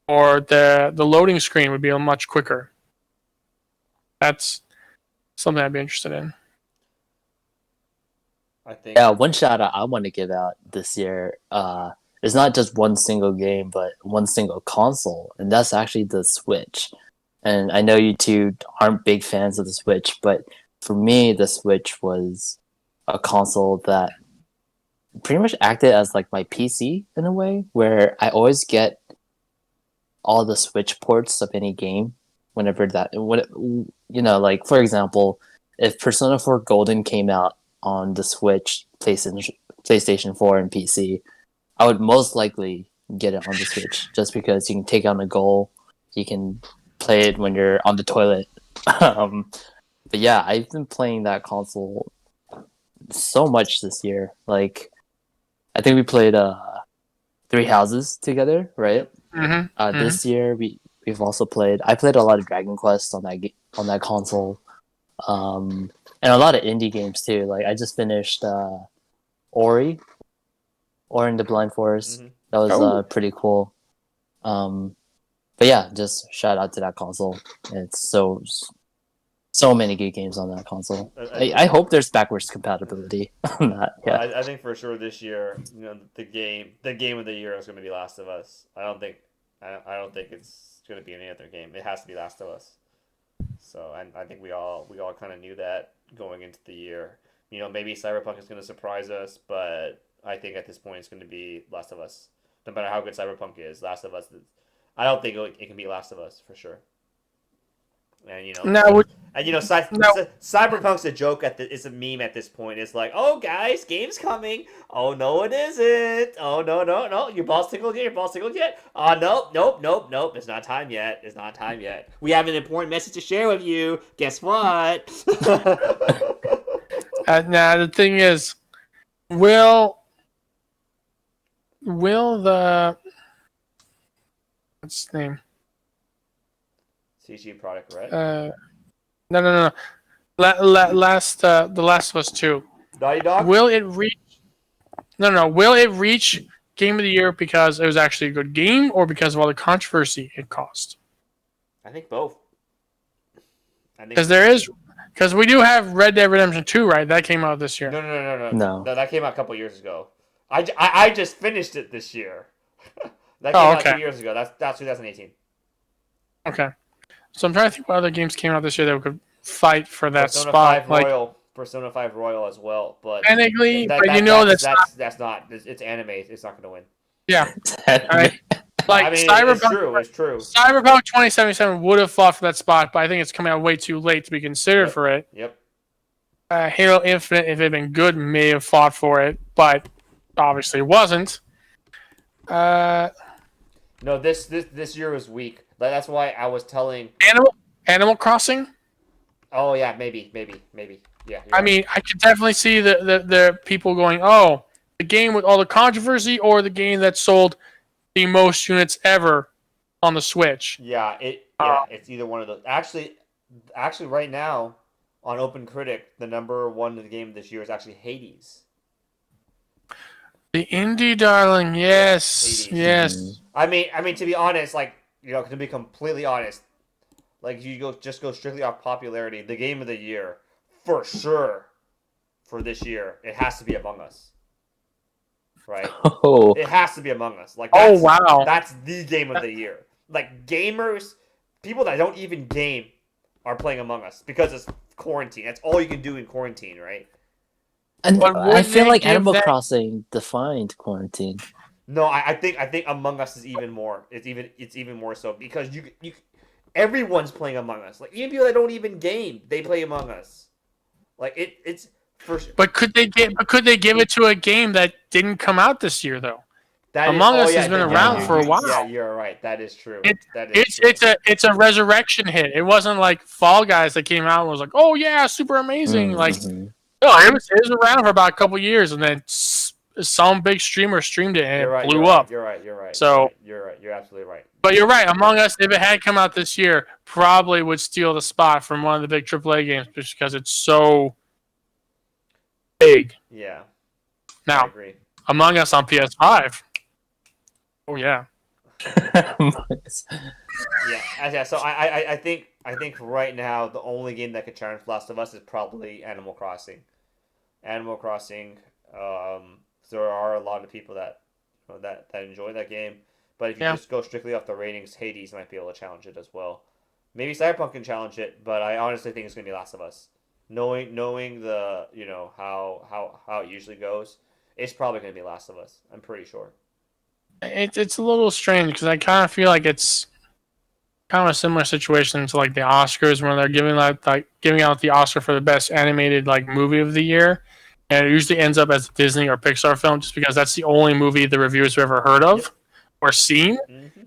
S3: or the loading screen would be much quicker. That's something I'd be interested in.
S2: I think.
S1: Yeah, one shout out I want to give out this year. It's not just one single game, but one single console, and that's actually the Switch. And I know you two aren't big fans of the Switch, but for me, the Switch was a console that pretty much acted as like my PC in a way, where I always get all the Switch ports of any game whenever like for example, if Persona 4 Golden came out on the Switch, PlayStation 4, and PC, I would most likely get it on the Switch, just because you can take on a goal, you can play it when you're on the toilet. But yeah, I've been playing that console so much this year. Like, I think we played Three Houses together, right? This year we've also played. I played a lot of Dragon Quest on that console, and a lot of indie games too. Like I just finished Ori, Ori and the Blind Forest.
S2: Mm-hmm.
S1: That was pretty cool. But yeah, just shout out to that console. It's so many good games on that console. I hope there's backwards compatibility on that. Yeah,
S2: I think for sure this year, the game of the year is going to be Last of Us. I don't think it's going to be any other game. It has to be Last of Us. So I think we all kind of knew that going into the year. Maybe Cyberpunk is going to surprise us, but I think at this point it's going to be Last of Us. No matter how good Cyberpunk is, Last of Us. I don't think it can be Last of Us for sure. And Cyberpunk's a joke it's a meme at this point. It's like, oh guys, game's coming. Oh no, it isn't. Oh no. Your balls tickled yet? Oh nope. It's not time yet. We have an important message to share with you. Guess what?
S3: Now the thing is, will the what's his name?
S2: CG product, right?
S3: No. The Last of Us 2.
S2: Naughty Dog?
S3: Will it reach? No. Will it reach Game of the Year because it was actually a good game, or because of all the controversy it caused?
S2: I think both.
S3: Because we do have Red Dead Redemption 2, right? That came out this year.
S2: No, that came out a couple years ago. I just finished it this year. That came out 2 years ago. That's 2018.
S3: Okay. So I'm trying to think what other games came out this year that could fight for that
S2: Persona
S3: spot.
S2: 5 Royal, Persona 5 Royal as well, but
S3: technically,
S2: that's not. It's anime. It's not going to win.
S3: Yeah. Right. Like,
S2: I mean,
S3: Cyberpunk,
S2: it's true.
S3: Cyberpunk 2077 would have fought for that spot, but I think it's coming out way too late to be considered for it.
S2: Yep.
S3: Halo Infinite, if it had been good, may have fought for it, but obviously it wasn't.
S2: No, this year was weak. That's why I was telling
S3: Animal Crossing.
S2: Oh yeah, maybe. Yeah.
S3: I mean, I could definitely see the people going, "Oh, the game with all the controversy, or the game that sold the most units ever on the Switch."
S2: Yeah, it's either one of those. Actually, right now on OpenCritic, the number one game this year is actually Hades.
S3: The indie darling, yes,
S2: Hades.
S3: yes.
S2: I mean, to be honest, to be completely honest, go strictly off popularity. The game of the year, for sure, for this year, it has to be Among Us. Right?
S1: Oh.
S2: It has to be Among Us.
S3: Wow.
S2: That's the game of the year. Gamers, people that don't even game, are playing Among Us because it's quarantine. That's all you can do in quarantine, right?
S1: And I feel like Animal Crossing defined quarantine.
S2: No, I think Among Us is even more. It's even more so because you everyone's playing Among Us. Even people that don't even game, they play Among Us. It's for sure.
S3: But could they give it to a game that didn't come out this year though? Among Us has been around for a while.
S2: Yeah, you're right. That is true.
S3: It's a resurrection hit. It wasn't like Fall Guys that came out and was like, oh yeah, super amazing.
S1: Mm-hmm.
S3: No, it was around for about a couple years, and then some big streamer streamed it and it blew up.
S2: You're right.
S3: So
S2: you're right. You're absolutely right.
S3: But you're right. Among Us, if it had come out this year, probably would steal the spot from one of the big AAA games just because it's so big.
S2: Yeah.
S3: Now,
S2: I agree.
S3: Among Us on PS5. Oh yeah.
S2: Yeah. So I think right now the only game that could challenge Last of Us is probably Animal Crossing. Animal Crossing. There are a lot of people that enjoy that game, but if you just go strictly off the ratings, Hades might be able to challenge it as well. Maybe Cyberpunk can challenge it, but I honestly think it's going to be Last of Us. Knowing the how it usually goes, it's probably going to be Last of Us. I'm pretty sure.
S3: It's a little strange because I kind of feel like it's kind of a similar situation to the Oscars when they're giving out the Oscar for the best animated movie of the year. And it usually ends up as a Disney or Pixar film just because that's the only movie the reviewers have ever heard of. foreseen.
S2: Mm-hmm.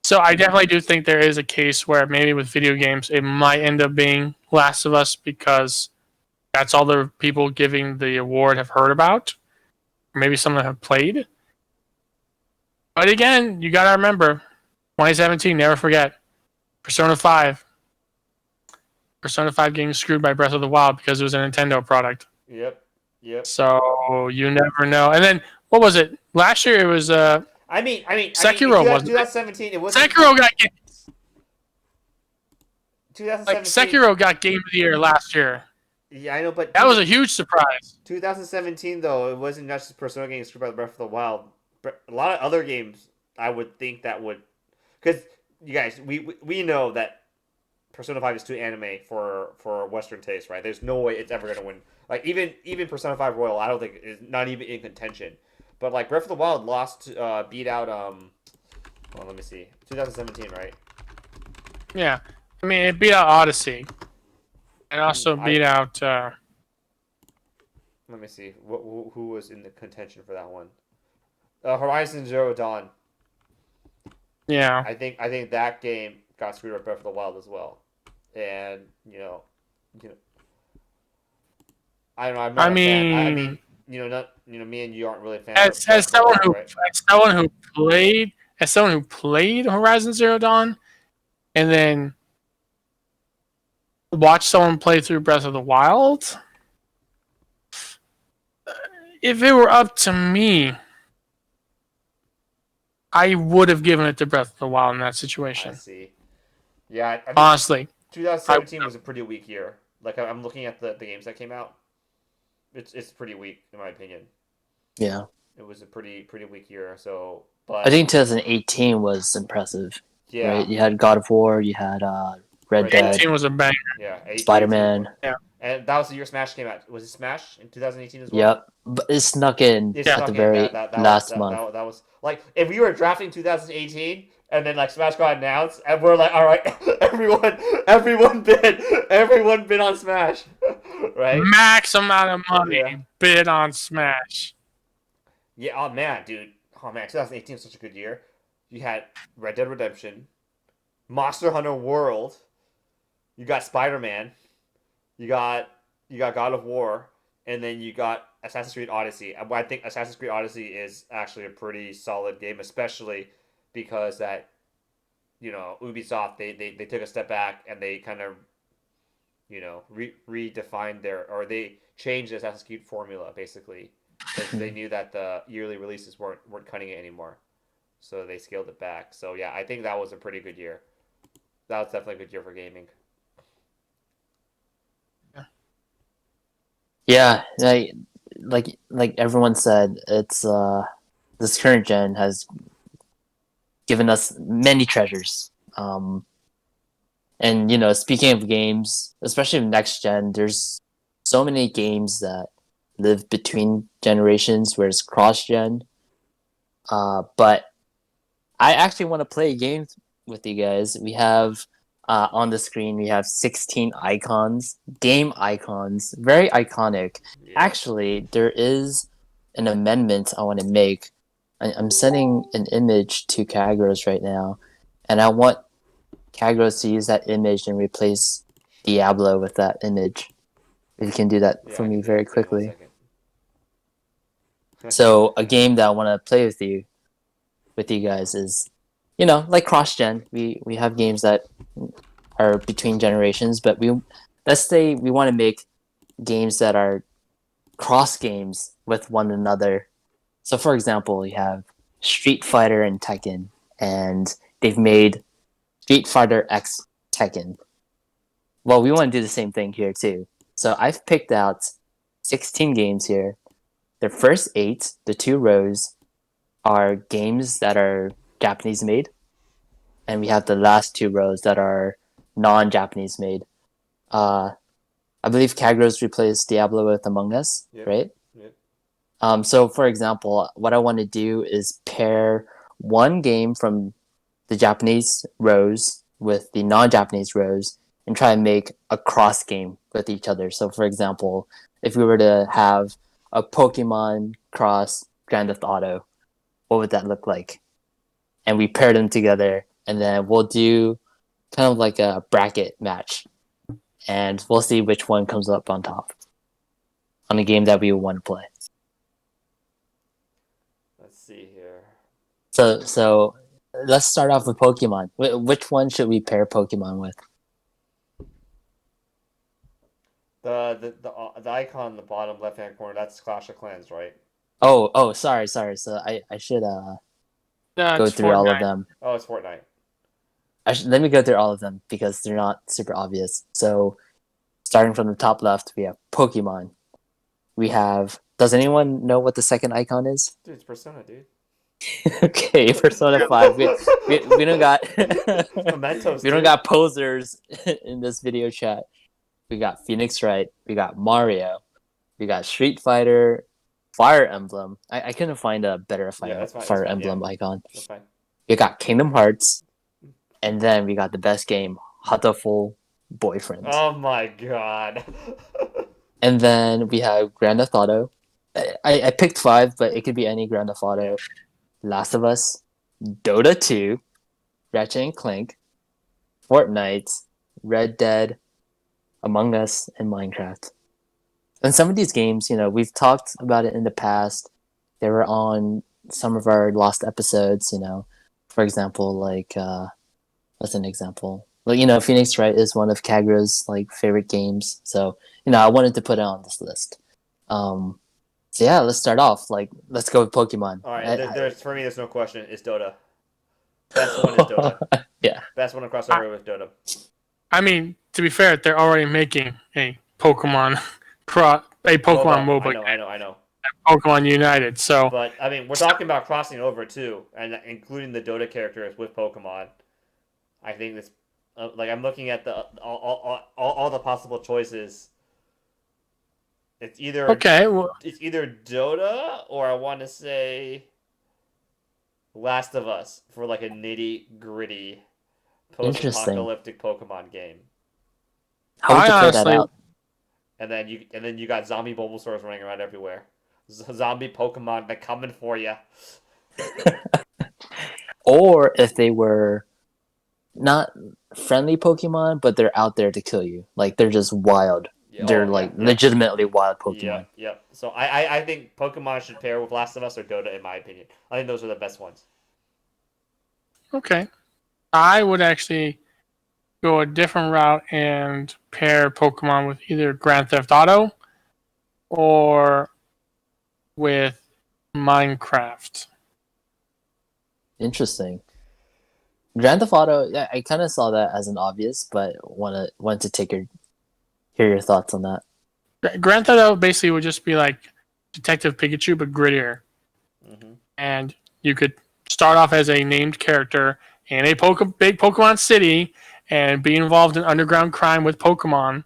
S3: So I definitely do think there is a case where maybe with video games it might end up being Last of Us because that's all the people giving the award have heard about. Or maybe some of them have played. But again, you gotta remember, 2017, never forget. Persona 5. Persona 5 getting screwed by Breath of the Wild because it was a Nintendo product.
S2: Yep. Yep.
S3: So you never know. And then what was it? Last year it was
S2: In
S3: Sekiro, wasn't it?
S2: 2017, it wasn't.
S3: Sekiro got
S2: 2017.
S3: Sekiro got Game of the Year last year.
S2: Yeah, I know, but
S3: That was a huge surprise.
S2: 2017 though, it wasn't just Persona getting screwed by Breath of the Wild. But a lot of other games, I would think that would, because you guys, we know that Persona 5 is too anime for Western taste, right? There's no way it's ever gonna win. Like even Persona 5 Royal, I don't think is not even in contention. But like Breath of the Wild beat out well, let me see, 2017, right?
S3: Yeah. I mean, it beat out Odyssey. It also
S2: I-
S3: beat out.
S2: Let me see who was in the contention for that one. Horizon Zero Dawn.
S3: Yeah.
S2: I think that game got screwed by Breath of the Wild as well, and you know, I don't know. I'm not
S3: I
S2: a fan. I
S3: mean,
S2: mean, me and you aren't really fans of
S3: as
S2: Breath of the Wild, right?
S3: as someone who played Horizon Zero Dawn, and then watched someone play through Breath of the Wild. If it were up to me, I would have given it to Breath of the Wild in that
S2: I
S3: situation.
S2: see. Yeah, I mean,
S3: Honestly,
S2: 2017 was a pretty weak year. Like I'm looking at the games that came out. It's pretty weak in my opinion.
S1: Yeah.
S2: It was a pretty weak year. So,
S1: I
S2: but
S1: think 2018 was impressive.
S2: yeah,
S1: Right? You had God of War, you had Red
S2: Red Dead.
S1: Dead,
S3: 18 was a banger.
S2: yeah,
S1: Spider-Man.
S3: Yeah.
S2: And that was the year Smash came out. Was it Smash in 2018 as well?
S1: Yep. But it snuck in
S2: It
S3: Yeah.
S1: at
S2: snuck
S1: the
S2: in.
S1: very
S2: That
S1: last
S2: was,
S1: month.
S2: that was like if we were drafting 2018 and then like Smash got announced and we're like, all right, everyone bid on Smash, right?
S3: Max amount of money
S2: Yeah.
S3: bid on Smash.
S2: Yeah. Oh man, dude. Oh man, 2018 was such a good year. You had Red Dead Redemption, Monster Hunter World. You got Spider Man. You got God of War, and then you got Assassin's Creed Odyssey. I think Assassin's Creed Odyssey is actually a pretty solid game, especially because that Ubisoft they took a step back and they kind of redefined or they changed the Assassin's Creed formula basically because they knew that the yearly releases weren't cutting it anymore, so they scaled it back. So yeah, I think that was a pretty good year. That was definitely a good year for gaming.
S1: Yeah, like everyone said, it's this current gen has given us many treasures. And speaking of games, especially of next gen, there's so many games that live between generations where it's cross gen. But I actually want to play a game with you guys. We have on the screen we have 16 icons, game icons, very iconic.
S2: Yeah.
S1: Actually, there is an amendment I want to make. I'm sending an image to Kagros right now, and I want Kagros to use that image and replace Diablo with that image. If you can do that
S2: Yeah,
S1: for
S2: I
S1: me
S2: can do
S1: very
S2: it. Give me 1
S1: quickly.
S2: second.
S1: So a game that I want to play with you guys is, like cross gen. We have games that are between generations, but let's say we want to make games that are cross games with one another. So for example, you have Street Fighter and Tekken, and they've made Street Fighter X Tekken. Well, we want to do the same thing here too. So I've picked out 16 games here. The first 8, the 2 rows, are games that are Japanese made, and we have the last 2 rows that are non-Japanese made. I believe Kagros replaced Diablo with Among Us,
S2: Yep.
S1: right?
S2: Yep.
S1: So for example, what I want to do is pair one game from the Japanese rows with the non-Japanese rows and try and make a cross game with each other. So for example, if we were to have a Pokemon cross Grand Theft Auto, what would that look like? and we pair them together, and then we'll do kind of like a bracket match, and we'll see which one comes up on top on a game that we want to play.
S2: Let's see here.
S1: So let's start off with Pokemon. Which one should we pair Pokemon with?
S2: The icon in the bottom left hand corner, that's Clash of Clans, right?
S1: Oh, sorry. So I should go
S3: It's
S1: through all of
S3: Fortnite.
S1: them.
S2: Oh, it's Fortnite.
S1: Let me go through all of them because they're not super obvious. So, starting from the top left, we have Pokemon. We have. Does anyone know what the second icon is?
S2: Dude, it's Persona, dude.
S1: Okay, Persona 5. We don't got
S2: Mementos,
S1: we don't
S2: dude.
S1: got posers in this video chat. We got Phoenix Wright. We got Mario. We got Street Fighter, Fire Emblem. I couldn't find a better
S2: Yeah, that's fine.
S1: Fire
S2: That's fine,
S1: Emblem
S2: yeah.
S1: icon.
S2: That's fine.
S1: We got Kingdom Hearts, and then we got the best game, Hatoful Boyfriend.
S2: Oh my god.
S1: And then we have Grand Theft Auto. I picked 5, but it could be any Grand Theft Auto. Last of Us, Dota 2, Ratchet and Clank, Fortnite, Red Dead, Among Us, and Minecraft. And some of these games, we've talked about it in the past. They were on some of our lost episodes, For example, like, what's an example? Like, Phoenix Wright is one of Kagros' favorite games. So, I wanted to put it on this list. So yeah, let's start off. Let's go with Pokemon.
S2: All right, for me, there's no question. It's Dota. Best one is Dota.
S1: Yeah.
S2: Best one to cross over with Dota.
S3: I mean, to be fair, they're already making a Pokemon MOBA.
S2: I know.
S3: Pokemon United. So,
S2: but I mean, we're talking about crossing over too, and including the Dota characters with Pokemon. I think this, I'm looking at all the possible choices. It's either it's either Dota or I want to say Last of Us for like a nitty gritty post-apocalyptic Pokemon game.
S1: How would you play that out?
S2: And then you got zombie Bulbasaurs running around everywhere. Zombie Pokemon, they're coming for you.
S1: Or if they were not friendly Pokemon, but they're out there to kill you. Like they're just wild. They're legitimately wild Pokemon.
S2: Yep. So I think Pokemon should pair with Last of Us or Dota, in my opinion. I think those are the best ones.
S3: Okay. I would actually go a different route and pair Pokemon with either Grand Theft Auto or with Minecraft.
S1: Interesting. Grand Theft Auto, yeah, I kind of saw that as an obvious, but want to hear your thoughts on that.
S3: Grand Theft Auto basically would just be like Detective Pikachu, but grittier.
S2: Mm-hmm.
S3: And you could start off as a named character in a big Pokemon city and be involved in underground crime with Pokemon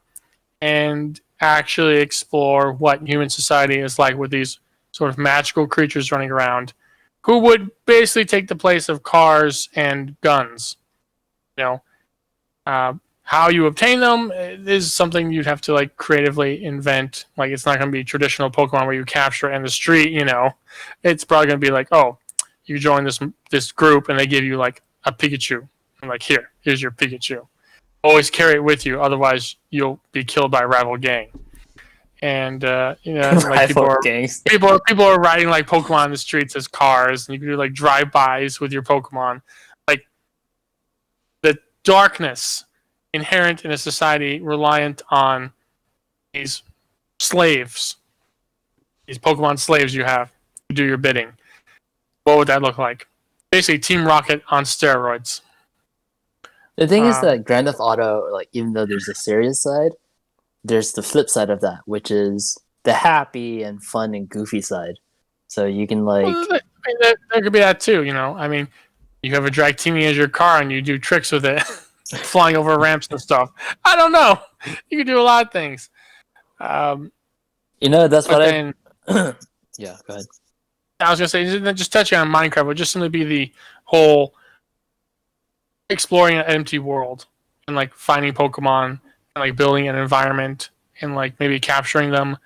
S3: and actually explore what human society is like with these sort of magical creatures running around who would basically take the place of cars and guns. How you obtain them is something you'd have to creatively invent. It's not going to be traditional Pokemon where you capture it in the street. It's probably going to be you join this group and they give you a Pikachu. And here's your Pikachu. Always carry it with you, otherwise you'll be killed by a rival gang. And people are riding Pokemon in the streets as cars, and you can do drive-bys with your Pokemon. The darkness inherent in a society reliant on these slaves, these Pokemon slaves you have who do your bidding. What would that look like? Basically, Team Rocket on steroids.
S1: The thing is that Grand Theft Auto, even though there's a serious side, there's the flip side of that, which is the happy and fun and goofy side. So you can
S3: there could be that too. I mean, you have a Dratini as your car and you do tricks with it, flying over ramps and stuff. I don't know. You can do a lot of things.
S1: That's what I. Yeah, go ahead.
S3: I was gonna say, just touching on Minecraft would just simply be the whole exploring an empty world and finding Pokemon and building an environment and maybe capturing them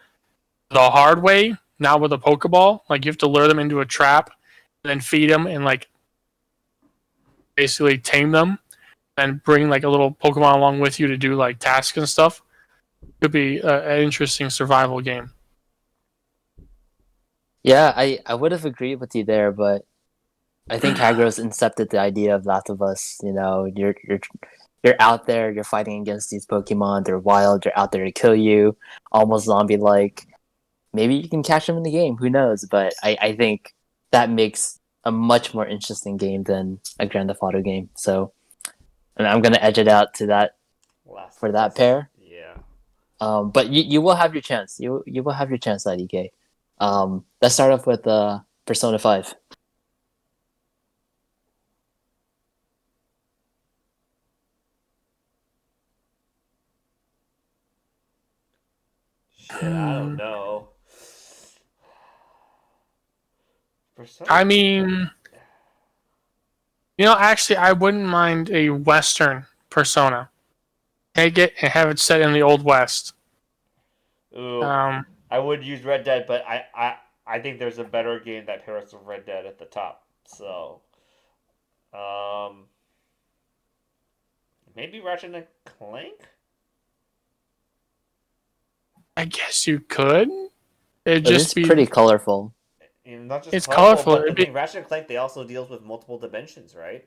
S3: the hard way, not with a Pokeball. You have to lure them into a trap and then feed them and basically tame them and bring like a little Pokemon along with you to do like tasks and stuff. Could be an interesting survival game.
S1: Yeah, I would have agreed with you there, but I think Kagros incepted the idea of Last of Us. You know, you're out there, you're fighting against these Pokemon. They're wild. They're out there to kill you, almost zombie-like. Maybe you can catch them in the game. Who knows? But I think that makes a much more interesting game than a Grand Theft Auto game. So, and I'm gonna edge it out to that
S2: Last
S1: for
S2: of
S1: that
S2: Us.
S1: pair.
S2: Yeah.
S1: But you will have your chance. You will have your chance, IDK. Let's start off with Persona 5.
S2: Shit, I don't know. Persona.
S3: I mean, actually, I wouldn't mind a Western Persona. Take it and have it set in the Old West.
S2: Ooh, I would use Red Dead, but I think there's a better game that pairs with Red Dead at the top. So, um, maybe Ratchet and Clank.
S3: I guess you could. It'd
S1: But
S3: just
S1: it's
S3: be
S1: pretty colorful.
S2: And not just
S3: It's
S2: colorful,
S3: colorful.
S2: but the
S3: It'd be-
S2: thing Ratchet and Clank they also deals with multiple dimensions, right?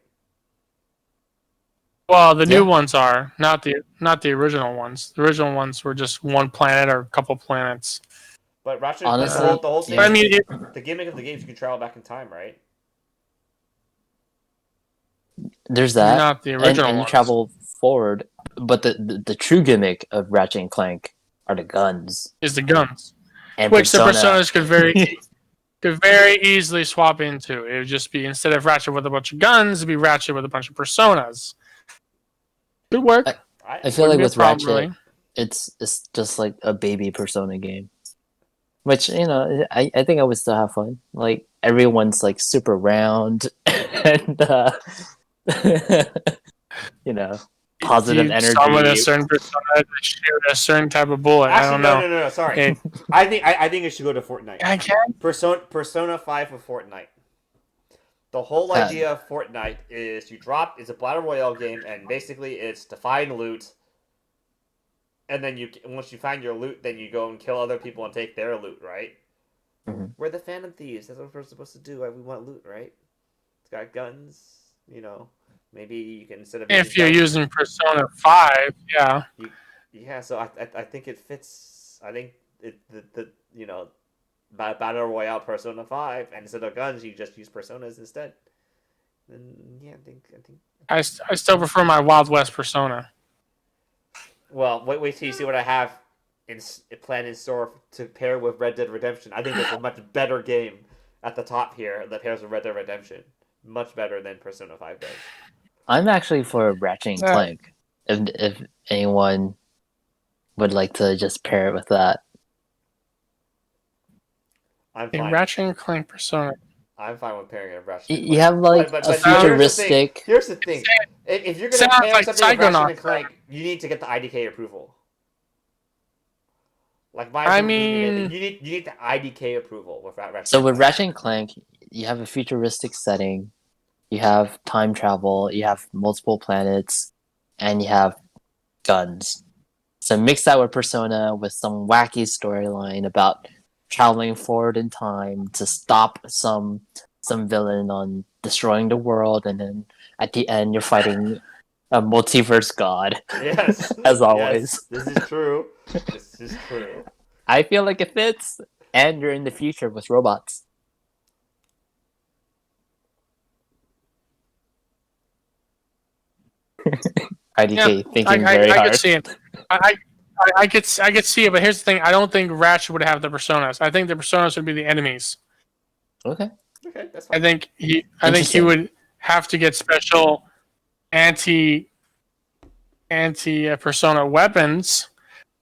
S3: well, the
S1: Yeah.
S3: new ones are not the original ones. The original ones were just one planet or a couple planets.
S2: But Ratchet and Clank,
S1: Honestly,
S2: the whole thing.
S1: yeah.
S3: I mean,
S2: The gimmick of the game is you can travel back in time, right?
S1: There's that,
S3: not the
S1: and,
S3: original
S1: and you
S3: ones.
S1: travel forward. But the true gimmick of Ratchet and Clank are the guns.
S3: Is the guns,
S1: And
S3: which the
S1: Persona.
S3: personas could very easily swap into. It would just be instead of Ratchet with a bunch of guns, it'd be Ratchet with a bunch of personas. Good work.
S1: I feel
S3: Wouldn't
S1: like
S3: be a
S1: with
S3: problem,
S1: Ratchet,
S3: really.
S1: it's just like a baby Persona game, which I think I would still have fun. Like everyone's like super round and you know positive
S3: You summon a
S1: energy.
S3: certain persona to shoot a certain type of bullet. I
S2: Actually,
S3: don't know.
S2: no. Sorry,
S3: It-
S2: I think it should go to Fortnite.
S3: I can.
S2: Persona 5 with Fortnite. The whole idea of Fortnite is it's a battle royale game, and basically it's to find loot, and then once you find your loot, then you go and kill other people and take their loot, right?
S1: Mhm.
S2: We're the Phantom Thieves. That's what we're supposed to do. We want loot, right? It's got guns. Maybe you can instead of
S3: If you're
S2: guns,
S3: using Persona 5, yeah.
S2: yeah. So I think it fits. I think the battle royale Persona 5, and instead of guns, you just use personas instead. And yeah, I think.
S3: I still prefer my Wild West Persona.
S2: Well, wait till you see what I have planned in store to pair with Red Dead Redemption. I think there's a much better game at the top here that pairs with Red Dead Redemption. Much better than Persona 5 does.
S1: I'm actually for Ratchet and Clank. If anyone would like to just pair it with that.
S2: I'm
S3: A
S2: fine.
S3: Ratchet and Clank Persona.
S2: I'm fine with pairing it with Ratchet.
S1: You have like
S2: But
S1: a
S2: here's the thing.
S1: futuristic.
S2: Here's the thing. If you're gonna
S3: Sounds
S2: pair
S3: like
S2: something with Ratchet
S3: Psychonauts.
S2: and Clank, you need to get the IDK approval. Like my
S3: I
S2: approval,
S3: mean-
S2: you need the IDK approval with Ratchet.
S1: So
S2: and
S1: with
S2: Clank.
S1: Ratchet and Clank, you have a futuristic setting, you have time travel, you have multiple planets, and you have guns. So mix that with Persona with some wacky storyline about traveling forward in time to stop some villain on destroying the world, and then at the end you're fighting a multiverse god.
S2: Yes,
S1: As always.
S2: Yes, this is true. This is true.
S1: I feel like it fits, and you're in the future with robots. IDK thinking very
S3: I
S1: hard.
S3: could see it. I could see it, but here's the thing: I don't think Ratchet would have the personas. I think the personas would be the enemies.
S1: Okay.
S2: Okay, that's
S3: I
S2: fine.
S3: think he
S1: Interesting.
S3: would have to get special anti persona weapons,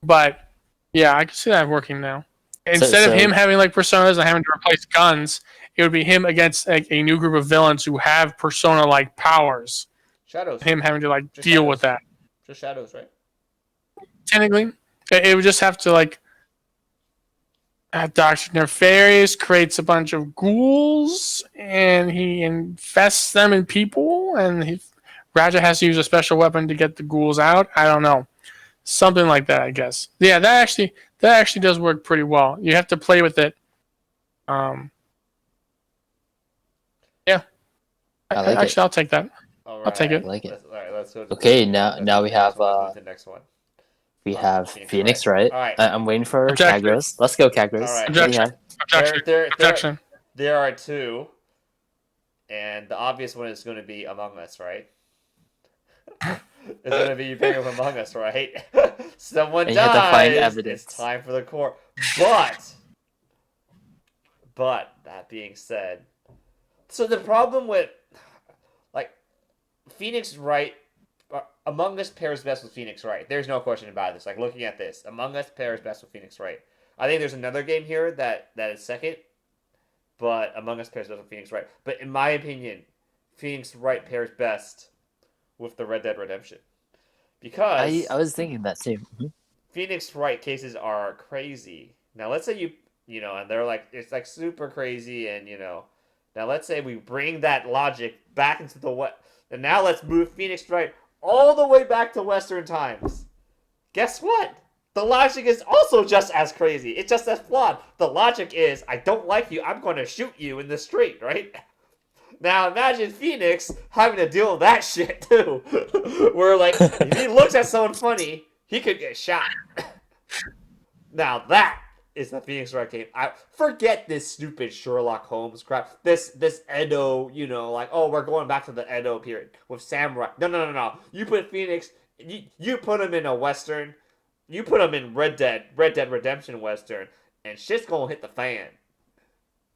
S3: but yeah, I can see that working now. Instead of
S1: so-
S3: him having like personas and having to replace guns, it would be him against like, a new group of villains who have persona like powers.
S2: Shadows.
S3: Him having to like
S2: Just
S3: deal
S2: shadows.
S3: with that.
S2: Just shadows, right?
S3: Technically, it would just have to like Dr. Nefarious creates a bunch of ghouls and he infests them in people, and Raja has to use a special weapon to get the ghouls out. I don't know. Something like that, I guess. Yeah, that actually does work pretty well. You have to play with it. Um, yeah,
S1: I like it.
S3: actually, I'll take that.
S2: All
S3: I'll take
S2: right.
S1: I
S3: it.
S1: like it.
S2: All right. Let's go to
S1: Okay,
S2: the.
S1: now
S2: Let's go
S1: now
S2: to
S1: we
S2: the next
S1: have
S2: one. Let's move to the next one.
S1: we have Phoenix,
S2: Wright.
S1: right?
S2: All right.
S1: I'm waiting for
S3: Objection.
S1: Kagros. Let's go,
S2: All
S1: Kagros.
S2: right.
S1: What do you
S3: Objection.
S1: have?
S3: Objection.
S2: There,
S3: Objection.
S2: there are two, and the obvious one is going to be Among Us, right? It's going to be you picking up Among Us, right? Someone
S1: And you have to find
S2: dies. It's
S1: evidence.
S2: time for the court. But that being said, so the problem with like Phoenix Wright, Among Us pairs best with Phoenix Wright. There's no question about this. Like looking at this, Among Us pairs best with Phoenix Wright. I think there's another game here that is second, but Among Us pairs best with Phoenix Wright. But in my opinion, Phoenix Wright pairs best with the Red Dead Redemption because
S1: I was thinking that too.
S2: Phoenix Wright cases are crazy. Now let's say and they're like it's like super crazy and now let's say we bring that logic back into the what and now let's move Phoenix Wright all the way back to Western times. Guess what? The logic is also just as crazy. It's just as flawed. The logic is I don't like you, I'm gonna shoot you in the street, right? Now imagine Phoenix having to deal with that shit too. Where like if he looks at someone funny, he could get shot. Now that is the Phoenix Wright game. I forget this stupid Sherlock Holmes crap. This Edo, like we're going back to the Edo period with samurai. No. You put Phoenix, you put him in a western, you put him in Red Dead Redemption western, and shit's gonna hit the fan.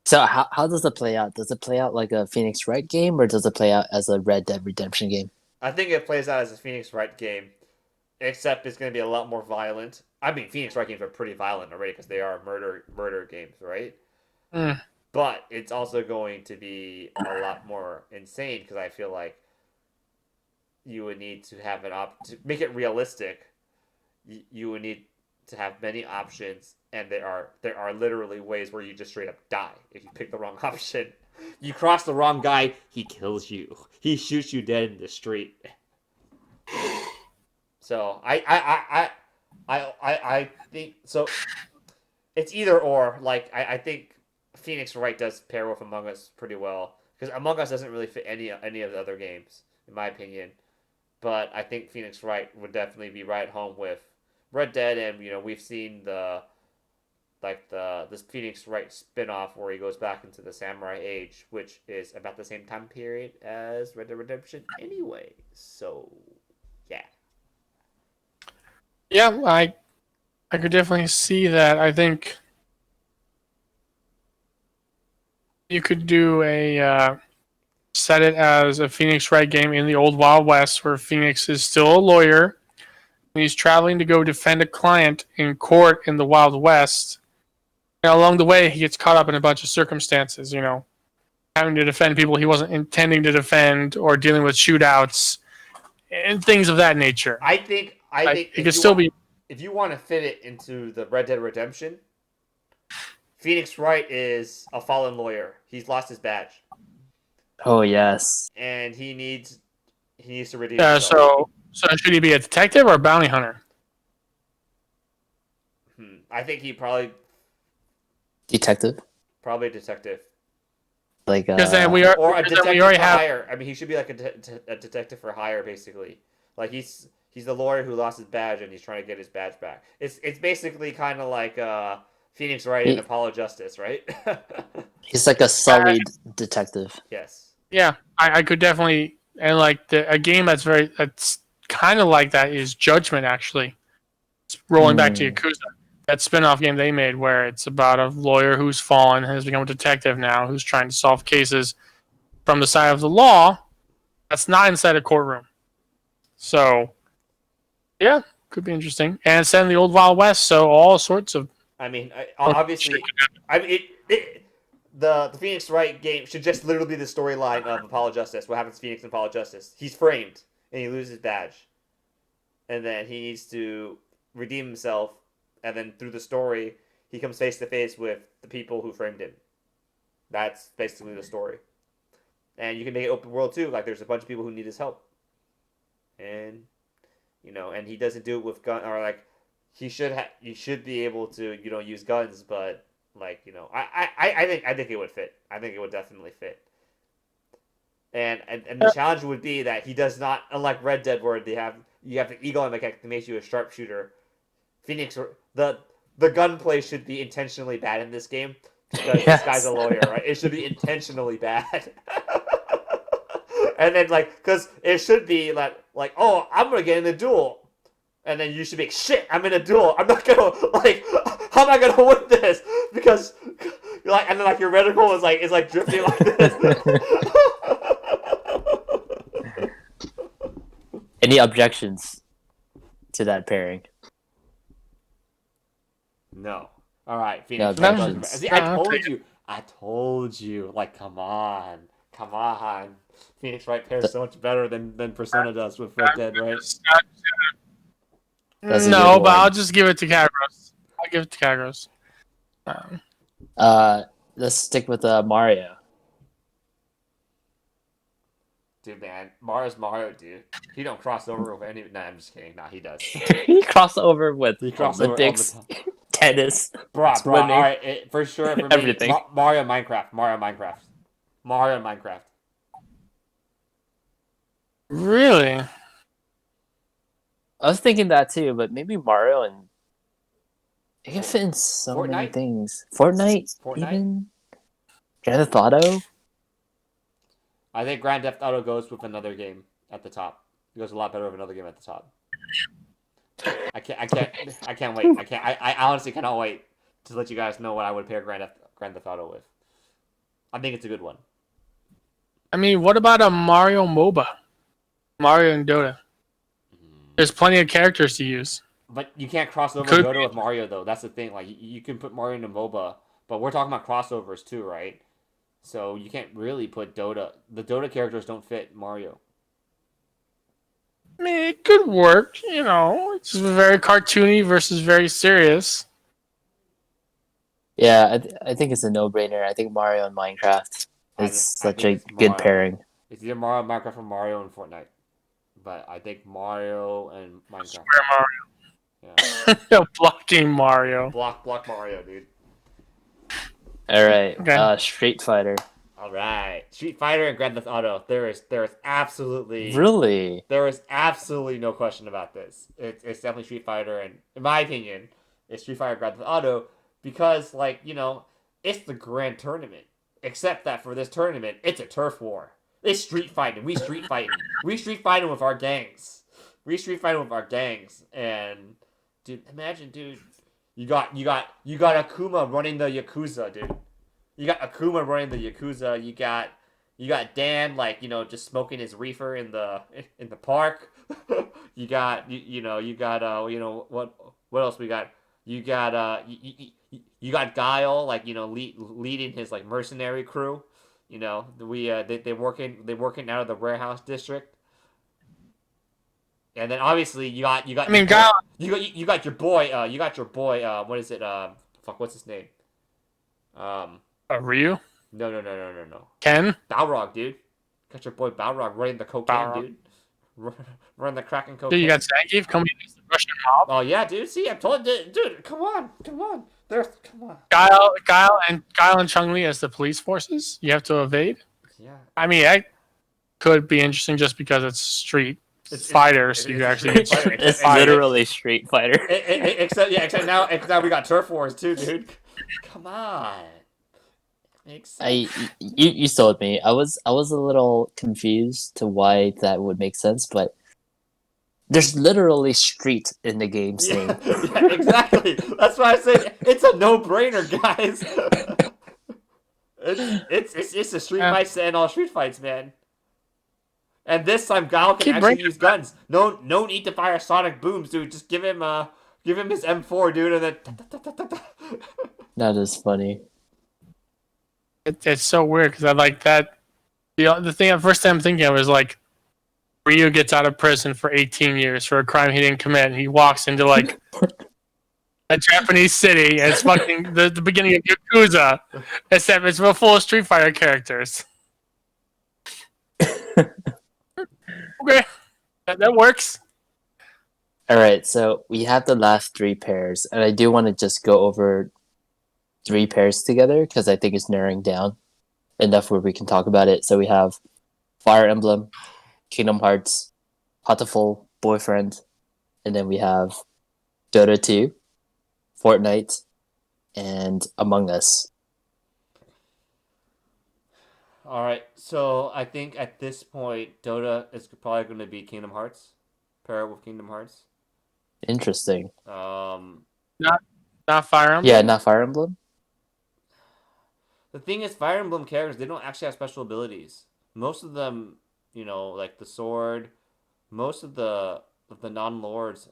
S1: So how does it play out? Does it play out like a Phoenix Wright game, or does it play out as a Red Dead Redemption game?
S2: I think it plays out as a Phoenix Wright game, except it's going to be a lot more violent. I mean, Phoenix Wright games are pretty violent already because they are murder games, right?
S3: Mm.
S2: But it's also going to be a lot more insane because I feel like you would need to have to make it realistic. You would need to have many options, and there are literally ways where you just straight up die if you pick the wrong option. You cross the wrong guy, he kills you. He shoots you dead in the street. So I think so. It's either or. Like I think Phoenix Wright does pair with Among Us pretty well because Among Us doesn't really fit any of the other games in my opinion. But I think Phoenix Wright would definitely be right home with Red Dead, and we've seen this Phoenix Wright spin-off where he goes back into the Samurai Age, which is about the same time period as Red Dead Redemption anyway. So yeah.
S3: Yeah, I could definitely see that. I think you could do set it as a Phoenix Wright game in the old Wild West, where Phoenix is still a lawyer and he's traveling to go defend a client in court in the Wild West. And along the way, he gets caught up in a bunch of circumstances. Having to defend people he wasn't intending to defend, or dealing with shootouts and things of that nature.
S2: I think
S3: it could still be.
S2: If you want to fit it into the Red Dead Redemption, Phoenix Wright is a fallen lawyer. He's lost his badge,
S1: Oh yes.
S2: and he needs to redeem himself.
S3: So should he be a detective or a bounty hunter?
S2: I think he
S1: Detective.
S2: probably a detective.
S1: Like
S3: Because then we are,
S2: Or a
S3: because then
S2: detective
S3: we already
S2: for
S3: have.
S2: hire. I mean, he should be like a detective for hire, basically. Like he's the lawyer who lost his badge and he's trying to get his badge back. It's basically kind of like Phoenix Wright in Apollo Justice, right?
S1: he's like a sullied detective.
S2: Yes.
S3: Yeah, I could definitely, and like a game that's kind of like that is Judgment. Actually, it's rolling back to Yakuza, that spin-off game they made where it's about a lawyer who's fallen and has become a detective now, who's trying to solve cases from the side of the law that's not inside a courtroom. So yeah, could be interesting. And it's set in the old Wild West, so all sorts of.
S2: I mean, obviously, the Phoenix Wright game should just literally be the storyline of Apollo Justice. What happens to Phoenix in Apollo Justice? He's framed and he loses his badge, and then he needs to redeem himself. And then through the story, he comes face to face with the people who framed him. That's basically the story. And you can make it open world too. Like there's a bunch of people who need his help, and and he doesn't do it with gun or like he should. You should be able to use guns, but like I think it would fit. I think it would definitely fit. And the challenge would be that he does not, unlike Red Dead, where you have the eagle mechanic that makes you a sharpshooter. Phoenix, the gunplay should be intentionally bad in this game because this guy's a lawyer, right? It should be intentionally bad. And then because it should be like oh, I'm gonna get in a duel, and then you should be shit. I'm in a duel. I'm not gonna how am I gonna win this? Because and then your reticle is drifting like this.
S1: Any objections to that pairing?
S2: No. All right, Phoenix.
S1: No objections.
S2: See, I told you. Like, come on. Phoenix Wright pairs so much better than Persona does with Red Dead, right?
S3: No, but I'll just give it to Kagros. I'll give it to Kagros.
S1: Let's stick with Mario.
S2: Dude, man, Mario's Mario, dude. He don't cross over with any. Nah, I'm just kidding. Nah, he does.
S1: He cross over with Olympics, tennis,
S2: bro.
S1: swimming.
S2: All right, for sure. For me,
S1: everything.
S2: Mario, Minecraft.
S3: Really?
S1: I was thinking that too, but maybe Mario and it can fit in so many things. Fortnite, even Grand Theft Auto.
S2: I think Grand Theft Auto goes with another game at the top. It goes a lot better with another game at the top. I can't wait. I honestly cannot wait to let you guys know what I would pair Grand Theft Auto with. I think it's a good one.
S3: I mean, what about a Mario MOBA? Mario and Dota. There's plenty of characters to use.
S2: But you can't cross over Dota with Mario, though. That's the thing. Like, you can put Mario into MOBA, but we're talking about crossovers too, right? So you can't really put Dota. The Dota characters don't fit Mario.
S3: I mean, it could work. It's very cartoony versus very serious.
S1: Yeah, I think it's a no-brainer. I think Mario and Minecraft is such a good pairing.
S2: It's either Mario, Minecraft, or Mario and Fortnite. But I think Mario and Minecraft.
S3: Square Mario. Yeah. Blocking Mario.
S2: Block Mario, dude.
S1: All right.
S3: Okay.
S1: Street Fighter.
S2: All right. Street Fighter and Grand Theft Auto. There is absolutely there is absolutely no question about this. It's definitely Street Fighter, and in my opinion, it's Street Fighter Grand Theft Auto because it's the grand tournament. Except that for this tournament, it's a turf war. It's street fighting. We street fighting. We street fighting with our gangs. And dude, imagine, dude, you got Akuma running the Yakuza, dude. You got Akuma running the Yakuza. You got Dan just smoking his reefer in the park. you got what else we got? You got Guile leading his mercenary crew. They're working out of the warehouse district, and then obviously you got. I mean, Guile. You got your boy. What is it? What's his name?
S3: Ryu?
S2: No.
S3: Ken?
S2: Balrog, dude. Got your boy Balrog running the cocaine, dude. Running the crack and cocaine.
S3: Dude, you got Zangief coming against the Russian mob.
S2: Oh yeah, dude. See, I'm told you, dude. Come on. Come on.
S3: Guile and Chun-Li as the police forces. You have to evade.
S2: Yeah.
S3: I mean, that could be interesting just because it's Street Fighter, so you can actually get
S1: it's literally Street Fighter.
S2: Except now we got turf wars too, dude. Come on. Makes sense.
S1: You sold me. I was a little confused to why that would make sense, but there's literally street in the game scene.
S2: Yeah, exactly. That's why I said it's a no-brainer, guys. It's a street fight to end all street fights, man. And this time, Guile can actually use guns. No need to fire sonic booms, dude. Just give him his M4, dude, and then.
S1: That is funny.
S3: It's so weird because I like that. The thing, first thing I'm thinking of is Ryu gets out of prison for 18 years for a crime he didn't commit, and he walks into a Japanese city. And it's fucking the beginning of Yakuza, except it's full of Street Fighter characters. Okay, that works.
S1: All right, so we have the last three pairs, and I do want to just go over three pairs together because I think it's narrowing down enough where we can talk about it. So we have Fire Emblem, Kingdom Hearts, Hatoful Boyfriend, and then we have Dota 2, Fortnite, and Among Us.
S2: All right, so I think at this point, Dota is probably going to be Kingdom Hearts. Pair it with Kingdom Hearts.
S1: Interesting.
S3: Not Fire Emblem.
S1: Yeah, not Fire Emblem.
S2: The thing is, Fire Emblem characters, they don't actually have special abilities. Most of them, like the sword, most of the non-lords,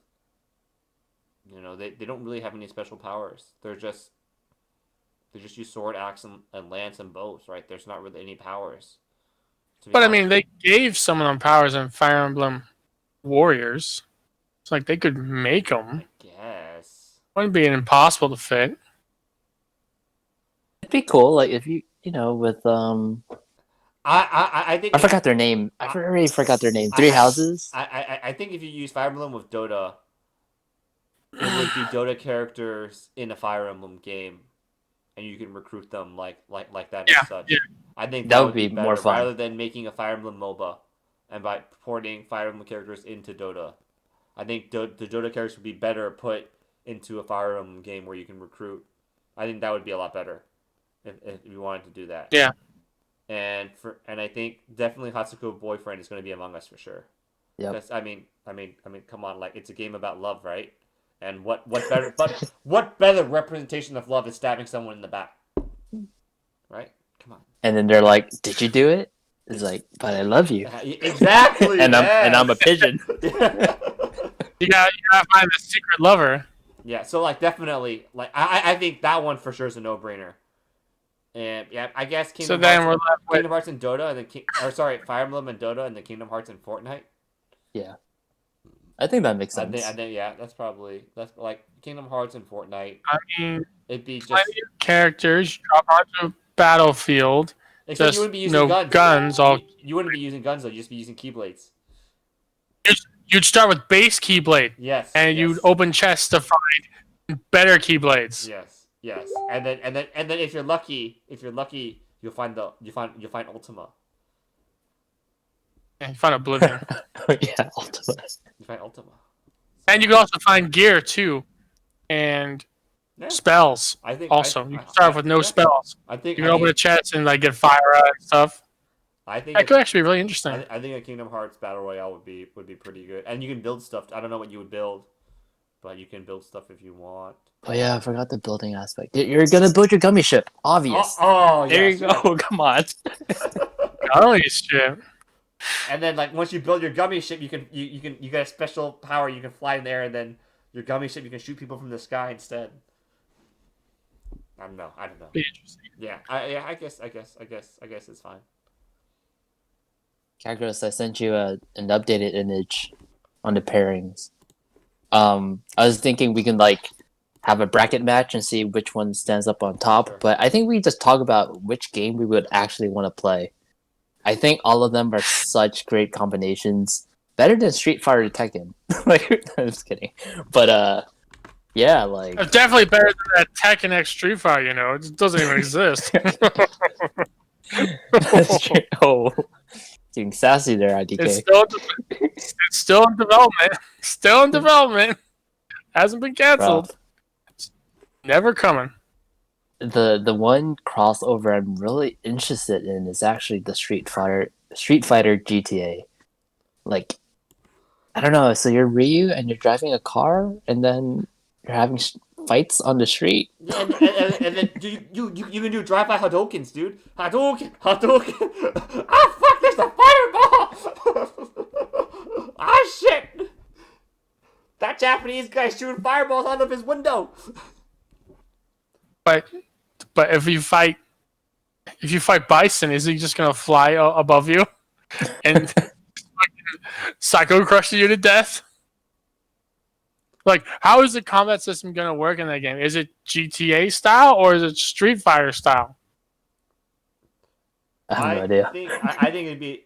S2: they don't really have any special powers. They just use sword, axe, and lance and bows, right? There's not really any powers.
S3: But I mean, they gave some of them powers in Fire Emblem Warriors. It's like they could make them.
S2: I guess.
S3: Wouldn't be impossible to fit.
S1: It'd be cool, like if with
S2: I think
S1: I forgot their name. I already forgot their name. Three Houses.
S2: I think if you use Fire Emblem with Dota, it would be Dota characters in a Fire Emblem game, and you can recruit them like that and such.
S3: Yeah.
S2: I think
S1: That
S2: that
S1: would be
S2: better,
S1: more fun.
S2: rather than making a Fire Emblem MOBA and by porting Fire Emblem characters into Dota. I think the Dota characters would be better put into a Fire Emblem game where you can recruit. I think that would be a lot better if you wanted to do that.
S3: Yeah.
S2: And I think definitely Hatsuko Boyfriend is going to be Among Us for sure.
S1: Yep.
S2: Because I mean, come on, like it's a game about love, right? And what better but what better representation of love is stabbing someone in the back, right? Come on.
S1: And then they're like, "Did you do it?" It's like, "But I love you."
S2: Exactly.
S1: and
S2: yes.
S1: I'm a pigeon.
S3: You gotta find the secret lover.
S2: Yeah. So like definitely like I think that one for sure is a no-brainer. And yeah, I guess Kingdom Hearts and Dota, and then Fire Emblem and Dota, and then Kingdom Hearts and Fortnite.
S1: Yeah, I think that makes sense.
S2: I think yeah, that's like Kingdom Hearts and Fortnite.
S3: I mean,
S2: It'd be just
S3: plenty of characters. You drop onto a battlefield.
S2: except
S3: Just
S2: you wouldn't be using
S3: guns.
S2: You wouldn't be using guns though. You'd just be using keyblades.
S3: You'd start with base keyblade.
S2: Yes.
S3: And you'd open chests to find better keyblades.
S2: Yes. And then if you're lucky, you'll find Ultima.
S3: And you find Oblivion.
S1: Yeah, Ultima.
S2: You find Ultima.
S3: And you can also find gear too, and spells.
S2: I think
S3: also you can start with no spells.
S2: I think
S3: you can open a chest and like get fire and stuff.
S2: I think
S3: that could actually be really interesting.
S2: I think a Kingdom Hearts battle royale would be pretty good, and you can build stuff. I don't know what you would build, but you can build stuff if you want.
S1: Oh yeah, I forgot the building aspect. You're gonna build your gummy ship, obvious.
S2: There
S1: you go. Come on.
S3: Holy shit.
S2: And then like once you build your gummy ship, you get a special power. You can fly in there, and then your gummy ship you can shoot people from the sky instead. I don't know.
S3: Be interesting.
S2: Yeah, I guess it's fine.
S1: Kagros, I sent you an updated image on the pairings. I was thinking we can like have a bracket match and see which one stands up on top. Sure. But I think we just talk about which game we would actually want to play. I think all of them are such great combinations, better than Street Fighter Tekken. Like, I'm just kidding, but yeah, like
S3: it's definitely better than that Tekken X Street Fighter. It doesn't even exist.
S1: That's true. Oh, being sassy there, IDK.
S3: It's still in development. Still in development. Hasn't been canceled. It's never coming.
S1: The one crossover I'm really interested in is actually the Street Fighter GTA. Like, I don't know. So you're Ryu and you're driving a car, and then you're having fights on the street.
S2: Yeah, and then you can do drive-by Hadokens, dude. Hadouken. Ah, fuck! There's a fireball. Ah, shit! That Japanese guy shooting fireballs out of his window.
S3: But if you fight Bison, is he just gonna fly above you and psycho crush you to death? Like, how is the combat system going to work in that game? Is it GTA style or is it Street Fighter style?
S1: I have no
S2: I
S1: idea.
S2: I think it'd be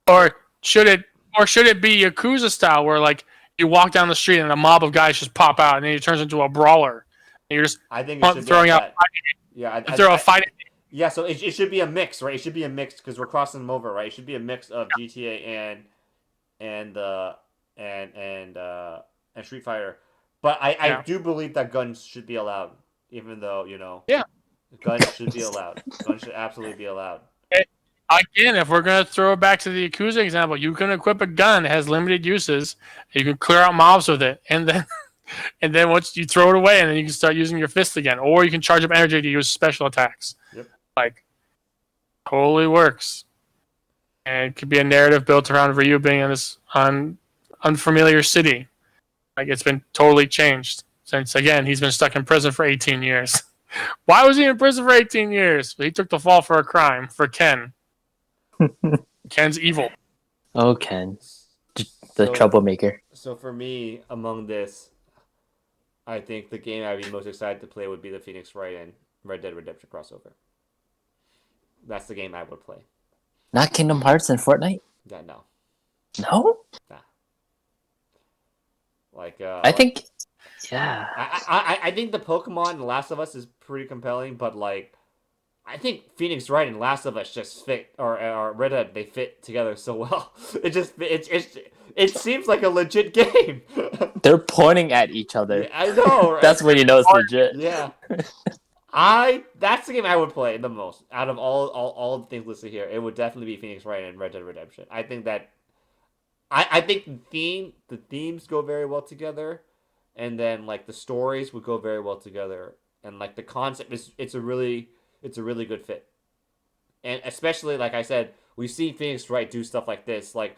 S3: Or should it be Yakuza style where like you walk down the street and a mob of guys just pop out and then it turns into a brawler and you're just
S2: I think it should be like
S3: throwing out
S2: that. Yeah,
S3: throw a fighting.
S2: yeah. So it should be a mix, right? It should be a mix because we're crossing them over, right? It should be a mix of GTA and and Street Fighter. But I
S3: Yeah.
S2: do believe that guns should be allowed, even though
S3: Yeah.
S2: guns should be allowed. Guns should absolutely be allowed.
S3: Again, if we're going to throw it back to the Yakuza example, you can equip a gun that has limited uses. You can clear out mobs with it, and then once you throw it away, and then you can start using your fist again, or you can charge up energy to use special attacks.
S2: Yep.
S3: Like, totally works. And it could be a narrative built around Ryu being in this unfamiliar city. Like, it's been totally changed since, again, he's been stuck in prison for 18 years. Why was he in prison for 18 years? He took the fall for a crime, for Ken. Ken's evil.
S1: Oh, Ken, the
S2: So-
S1: troublemaker.
S2: So for me, among this, I think the game I'd be most excited to play would be the Phoenix Wright and Red Dead Redemption crossover. That's the game I would play.
S1: Not Kingdom Hearts and Fortnite.
S2: Yeah, no.
S1: No,
S2: Like
S1: I think. Yeah,
S2: I think the Pokemon and Last of Us is pretty compelling, but like I think Phoenix Wright and Last of Us just fit, or Red Dead, they fit together so well. It seems like a legit game.
S1: they're pointing at each other.
S2: Yeah, I know. Right?
S1: That's when you know it's legit.
S2: Yeah. That's the game I would play the most out of all the things listed here. It would definitely be Phoenix Wright and Red Dead Redemption. I think that I think the themes go very well together, and then like the stories would go very well together, and like the concept is it's a really good fit. And especially like I said, we've seen Phoenix Wright do stuff like this. Like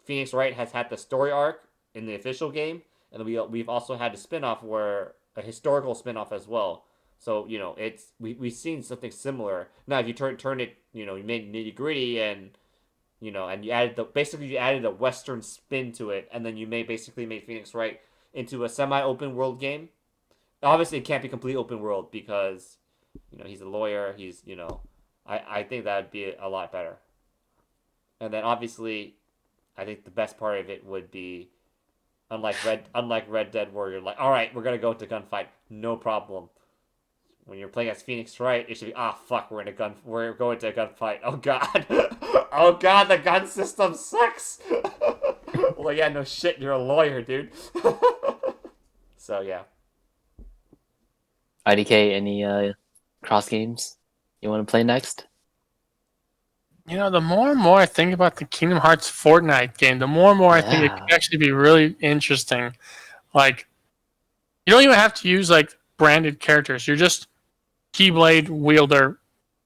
S2: Phoenix Wright has had the story arc in the official game, and we've also had a spin-off where a historical spin-off as well. So, we've seen something similar. Now if you turn it, you made nitty-gritty and and you added a Western spin to it, and then you basically made Phoenix Wright into a semi-open world game. Obviously, it can't be complete open world because, he's a lawyer. I think that'd be a lot better. And then obviously, I think the best part of it would be, unlike Red Dead, where you're like, all right, we're gonna go into gunfight, no problem. When you're playing as Phoenix Wright, it should be, fuck, we're going to a gunfight. Oh god. Oh god, the gun system sucks. Well, yeah, no shit, you're a lawyer, dude. So yeah.
S1: IDK, any cross games you want to play next?
S3: The more and more I think about the Kingdom Hearts Fortnite game, the more and more I think it
S1: Yeah.
S3: could actually be really interesting. Like, you don't even have to use like branded characters. You're just Keyblade wielder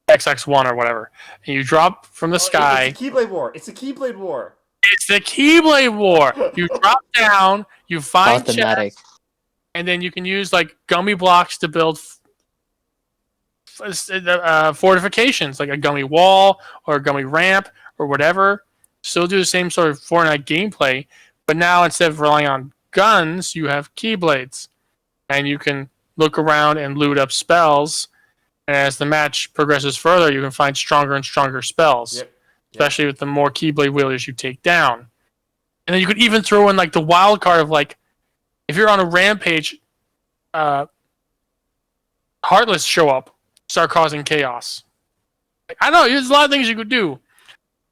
S3: XX1 or whatever. And you drop from the sky.
S2: It's a Keyblade War. It's a Keyblade War.
S3: It's the Keyblade War. You drop down, you find
S1: Automatic.
S3: chests, and then you can use like gummy blocks to build fortifications, like a gummy wall or a gummy ramp or whatever. Still do the same sort of Fortnite gameplay, but now instead of relying on guns, you have Keyblades. And you can look around and loot up spells. And as the match progresses further, you can find stronger and stronger spells.
S2: Yep.
S3: Especially with the more Keyblade wielders you take down. And then you could even throw in like the wild card of like, if you're on a rampage, Heartless show up, start causing chaos. I don't know, there's a lot of things you could do.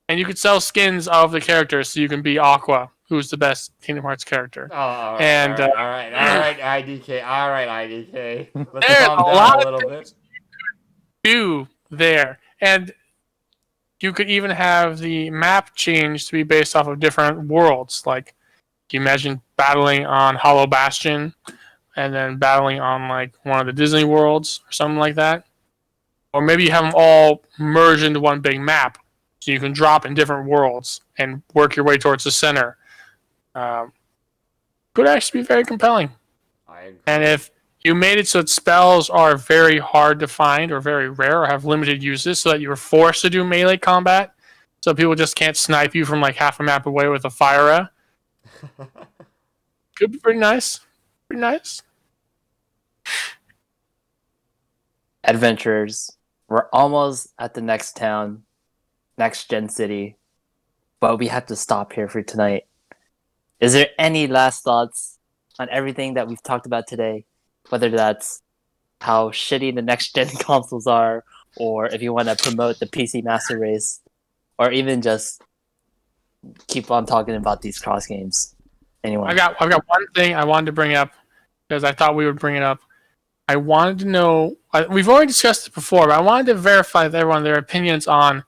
S3: And you could sell skins of the characters so you can be Aqua, who's the best Kingdom Hearts character.
S2: Oh, all right,
S3: And,
S2: all right, IDK. All right, IDK. Let's
S3: There's
S2: calm
S3: a
S2: down
S3: lot
S2: a
S3: of
S2: little bit.
S3: Do there. And you could even have the map change to be based off of different worlds. Like, can you imagine battling on Hollow Bastion and then battling on like one of the Disney worlds or something like that? Or maybe you have them all merged into one big map so you can drop in different worlds and work your way towards the center. Could actually be very compelling.
S2: I agree.
S3: And if you made it so that spells are very hard to find or very rare or have limited uses so that you're forced to do melee combat, so people just can't snipe you from like half a map away with a fire. Could be pretty nice. Pretty nice.
S1: Adventurers, we're almost at the next town, next gen city, but we have to stop here for tonight. Is there any last thoughts on everything that we've talked about today? Whether that's how shitty the next gen consoles are, or if you want to promote the PC Master Race, or even just keep on talking about these cross games. Anyone?
S3: I've got one thing I wanted to bring up because I thought we would bring it up. I wanted to know. We've already discussed it before, but I wanted to verify with everyone their opinions on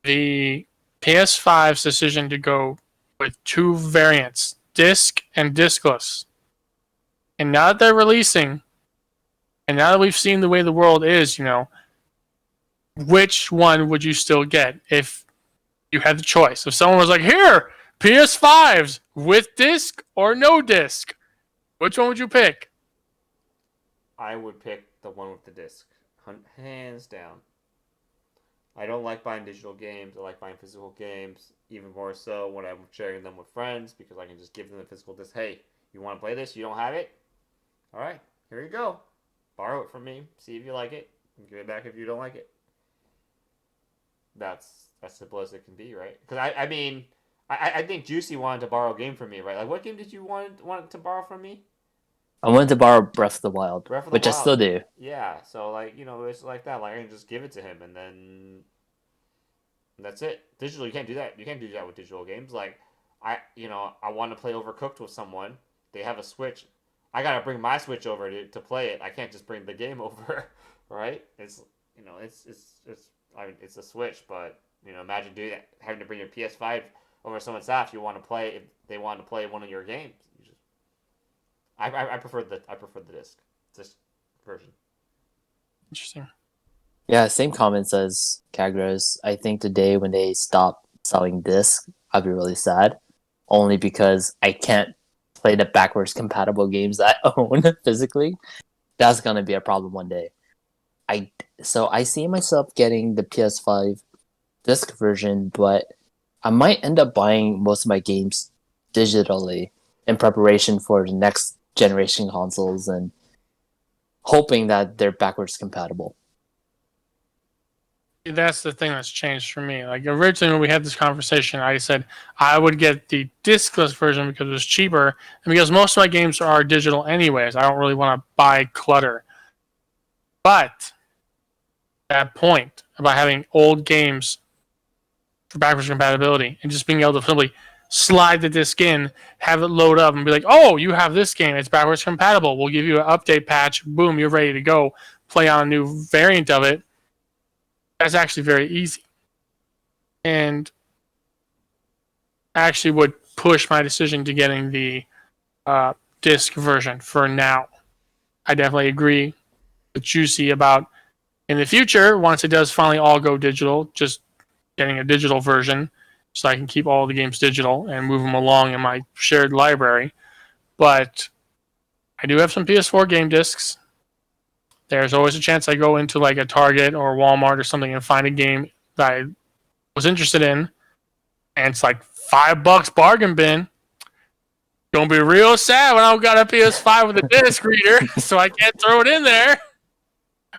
S3: the PS5's decision to go with two variants, disc and discless. And now that they're releasing, and now that we've seen the way the world is, which one would you still get if you had the choice? If someone was like, "Here, PS5s with disc or no disc," which one would you pick?
S2: I would pick the one with the disc, hands down. I don't like buying digital games. I like buying physical games, even more so when I'm sharing them with friends because I can just give them the physical disc. Hey, you want to play this? You don't have it? All right, here you go. Borrow it from me. See if you like it. And give it back if you don't like it. That's as simple as it can be, right? Because I mean, I think Juicy wanted to borrow a game from me, right? Like, what game did you want to borrow from me?
S1: I wanted to borrow Breath of the Wild,
S2: Breath of the
S1: which I
S2: Wild.
S1: still do.
S2: Yeah, so like it's like that. Like I can just give it to him, and then that's it. Digital, you can't do that. You can't do that with digital games. Like I want to play Overcooked with someone. They have a Switch. I gotta bring my Switch over to play it. I can't just bring the game over, right? It's it's I mean it's a Switch, but imagine doing that, having to bring your PS5 over someone's house. You want to play if they want to play one of your games. You just I prefer the disc version.
S3: Interesting.
S1: Yeah, same comments as Kagros. I think the day when they stop selling discs, I'll be really sad. Only because I can't play the backwards compatible games that I own physically. That's gonna be a problem one day. I so I see myself getting the PS5 disc version, but I might end up buying most of my games digitally in preparation for the next generation consoles and hoping that they're backwards compatible.
S3: That's the thing that's changed for me. Like originally when we had this conversation, I said I would get the discless version because it was cheaper and because most of my games are digital anyways. I don't really want to buy clutter. But that point about having old games for backwards compatibility and just being able to simply slide the disc in, have it load up, and be like, "Oh, you have this game. It's backwards compatible. We'll give you an update patch. Boom, you're ready to go. Play on a new variant of it." That's actually very easy, and actually would push my decision to getting the disc version for now. I definitely agree with Juicy about in the future, once it does finally all go digital, just getting a digital version so I can keep all the games digital and move them along in my shared library. But I do have some PS4 game discs. There's always a chance I go into like a Target or Walmart or something and find a game that I was interested in, and it's like $5 bargain bin. Gonna be real sad when I don't got a PS5 with a disc reader, so I can't throw it in there.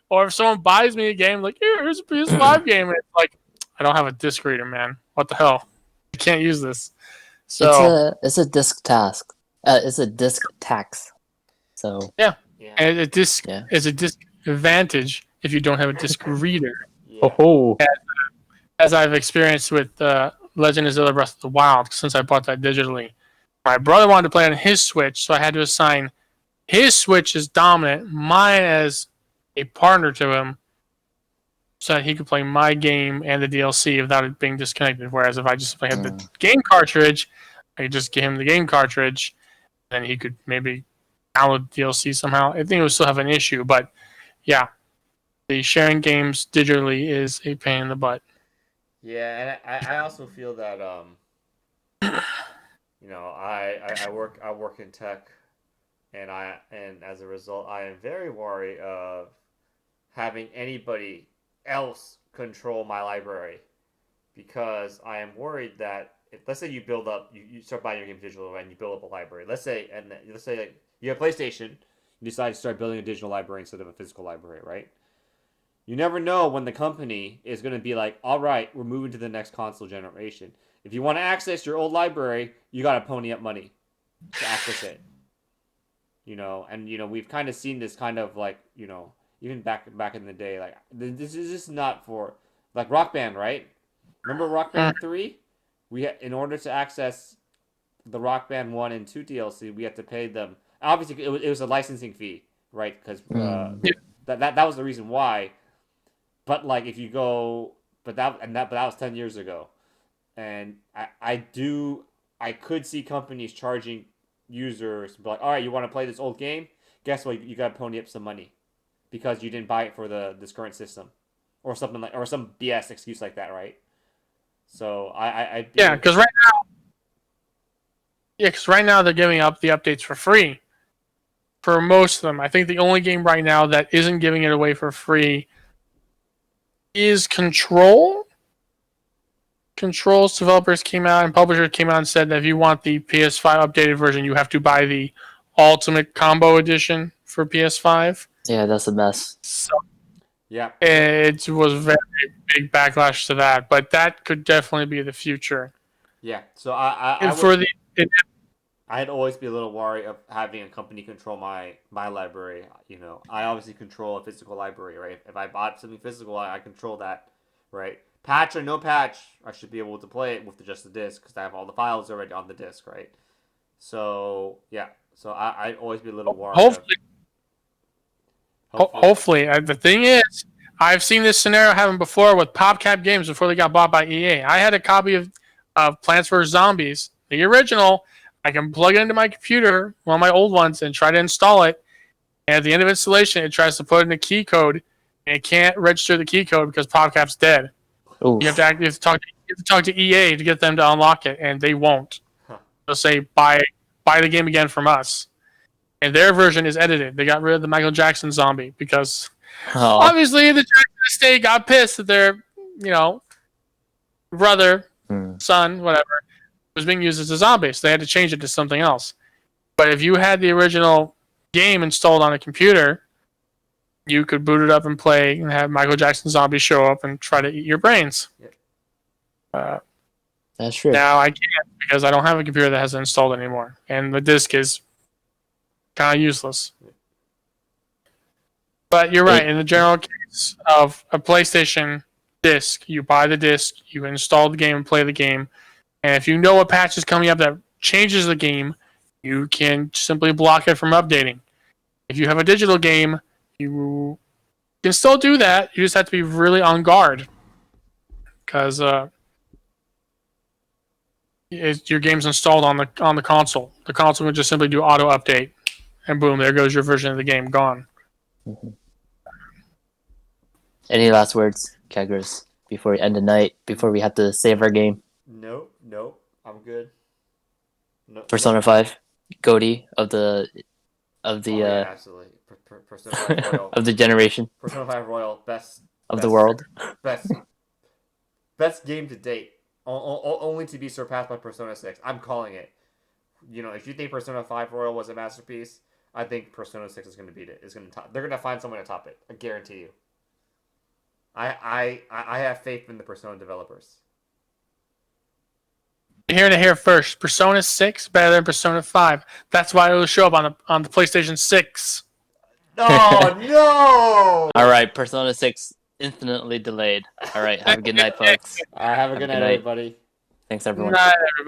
S3: Or if someone buys me a game, like, here's a PS5 game, and it's like, I don't have a disc reader, man. What the hell? I can't use this. So
S1: It's a disc task. It's a disc tax. So
S3: yeah,
S2: Yeah,
S3: and a disc
S1: yeah.
S3: is a disc advantage if you don't have a disc reader,
S2: yeah.
S1: Oh,
S3: as I've experienced with Legend of Zelda Breath of the Wild since I bought that digitally. My brother wanted to play on his Switch, so I had to assign his Switch as dominant, mine as a partner to him, so that he could play my game and the DLC without it being disconnected. Whereas if I just had the game cartridge, I could just give him the game cartridge, and he could maybe download DLC somehow. I think it would still have an issue, but yeah, the sharing games digitally is a pain in the butt.
S2: Yeah, and I also feel that I work in tech, and as a result, I am very wary of having anybody else control my library because I am worried that let's say you build up, you start buying your game digital and you build up a library. Let's say like, you have PlayStation, you decide to start building a digital library instead of a physical library, right? You never know when the company is going to be like, all right, we're moving to the next console generation. If you want to access your old library, you got to pony up money to access it. And we've kind of seen this kind of like, even back in the day, like this is just not for like Rock Band, right? Remember Rock Band 3? In order to access the Rock Band 1 and 2 DLC, we had to pay them. Obviously, it was a licensing fee, right? Because that was the reason why. But like if you go, but that was 10 years ago, and I could see companies charging users like, all right, you want to play this old game? Guess what? You got to pony up some money because you didn't buy it for this current system, or something or some BS excuse like that, right? So
S3: because right now they're giving up the updates for free for most of them. I think the only game right now that isn't giving it away for free is Control. Control's developers came out and publishers came out and said that if you want the PS5 updated version, you have to buy the Ultimate Combo Edition for PS5.
S1: Yeah, that's a mess.
S3: So
S2: yeah,
S3: it was very big backlash to that, but that could definitely be the future.
S2: yeah. So I'd always be a little wary of having a company control my library. I obviously control a physical library, right? If I bought something physical, I control that, right? Patch or no patch, I should be able to play it with just the disc because I have all the files already on the disc, right? So yeah, so I'd always be a little wary.
S3: Hopefully. The thing is, I've seen this scenario happen before with PopCap Games before they got bought by EA. I had a copy of Plants vs. Zombies, the original. I can plug it into my computer, one of my old ones, and try to install it. And at the end of installation, it tries to put in a key code, and it can't register the key code because PopCap's dead.
S1: Oof.
S3: You have to talk to EA to get them to unlock it, and they won't. They'll say buy the game again from us. And their version is edited. They got rid of the Michael Jackson zombie because obviously the Jackson estate got pissed that their brother, son, whatever, was being used as a zombie, so they had to change it to something else. But if you had the original game installed on a computer, you could boot it up and play and have Michael Jackson zombie show up and try to eat your brains.
S1: That's true.
S3: Now I can't because I don't have a computer that has it installed anymore, and the disc is kind of useless. But you're right. In the general case of a PlayStation disc, you buy the disc, you install the game and play the game. And if you know a patch is coming up that changes the game, you can simply block it from updating. If you have a digital game, you can still do that. You just have to be really on guard. Because your game's installed on the console. The console will just simply do auto update. And boom, there goes your version of the game, gone.
S1: Mm-hmm. Any last words, Kagros, before we end the night, before we have to save our game?
S2: No, I'm good. No,
S1: Persona 5, Goaty of the
S2: absolutely. Persona 5 Royal.
S1: of the generation.
S2: Persona 5 Royal, best
S1: the world.
S2: Best game to date. Only to be surpassed by Persona 6. I'm calling it. If you think Persona 5 Royal was a masterpiece, I think Persona 6 is going to beat it. They're going to find someone to top it. I guarantee you. I have faith in the Persona developers.
S3: Here to hear first. Persona 6 better than Persona 5. That's why it will show up on the PlayStation 6.
S2: Oh, no!
S1: All right, Persona 6 infinitely delayed. All right, have a good night, folks.
S2: Have a good night, everybody.
S1: Thanks, everyone.
S3: Good night, everybody.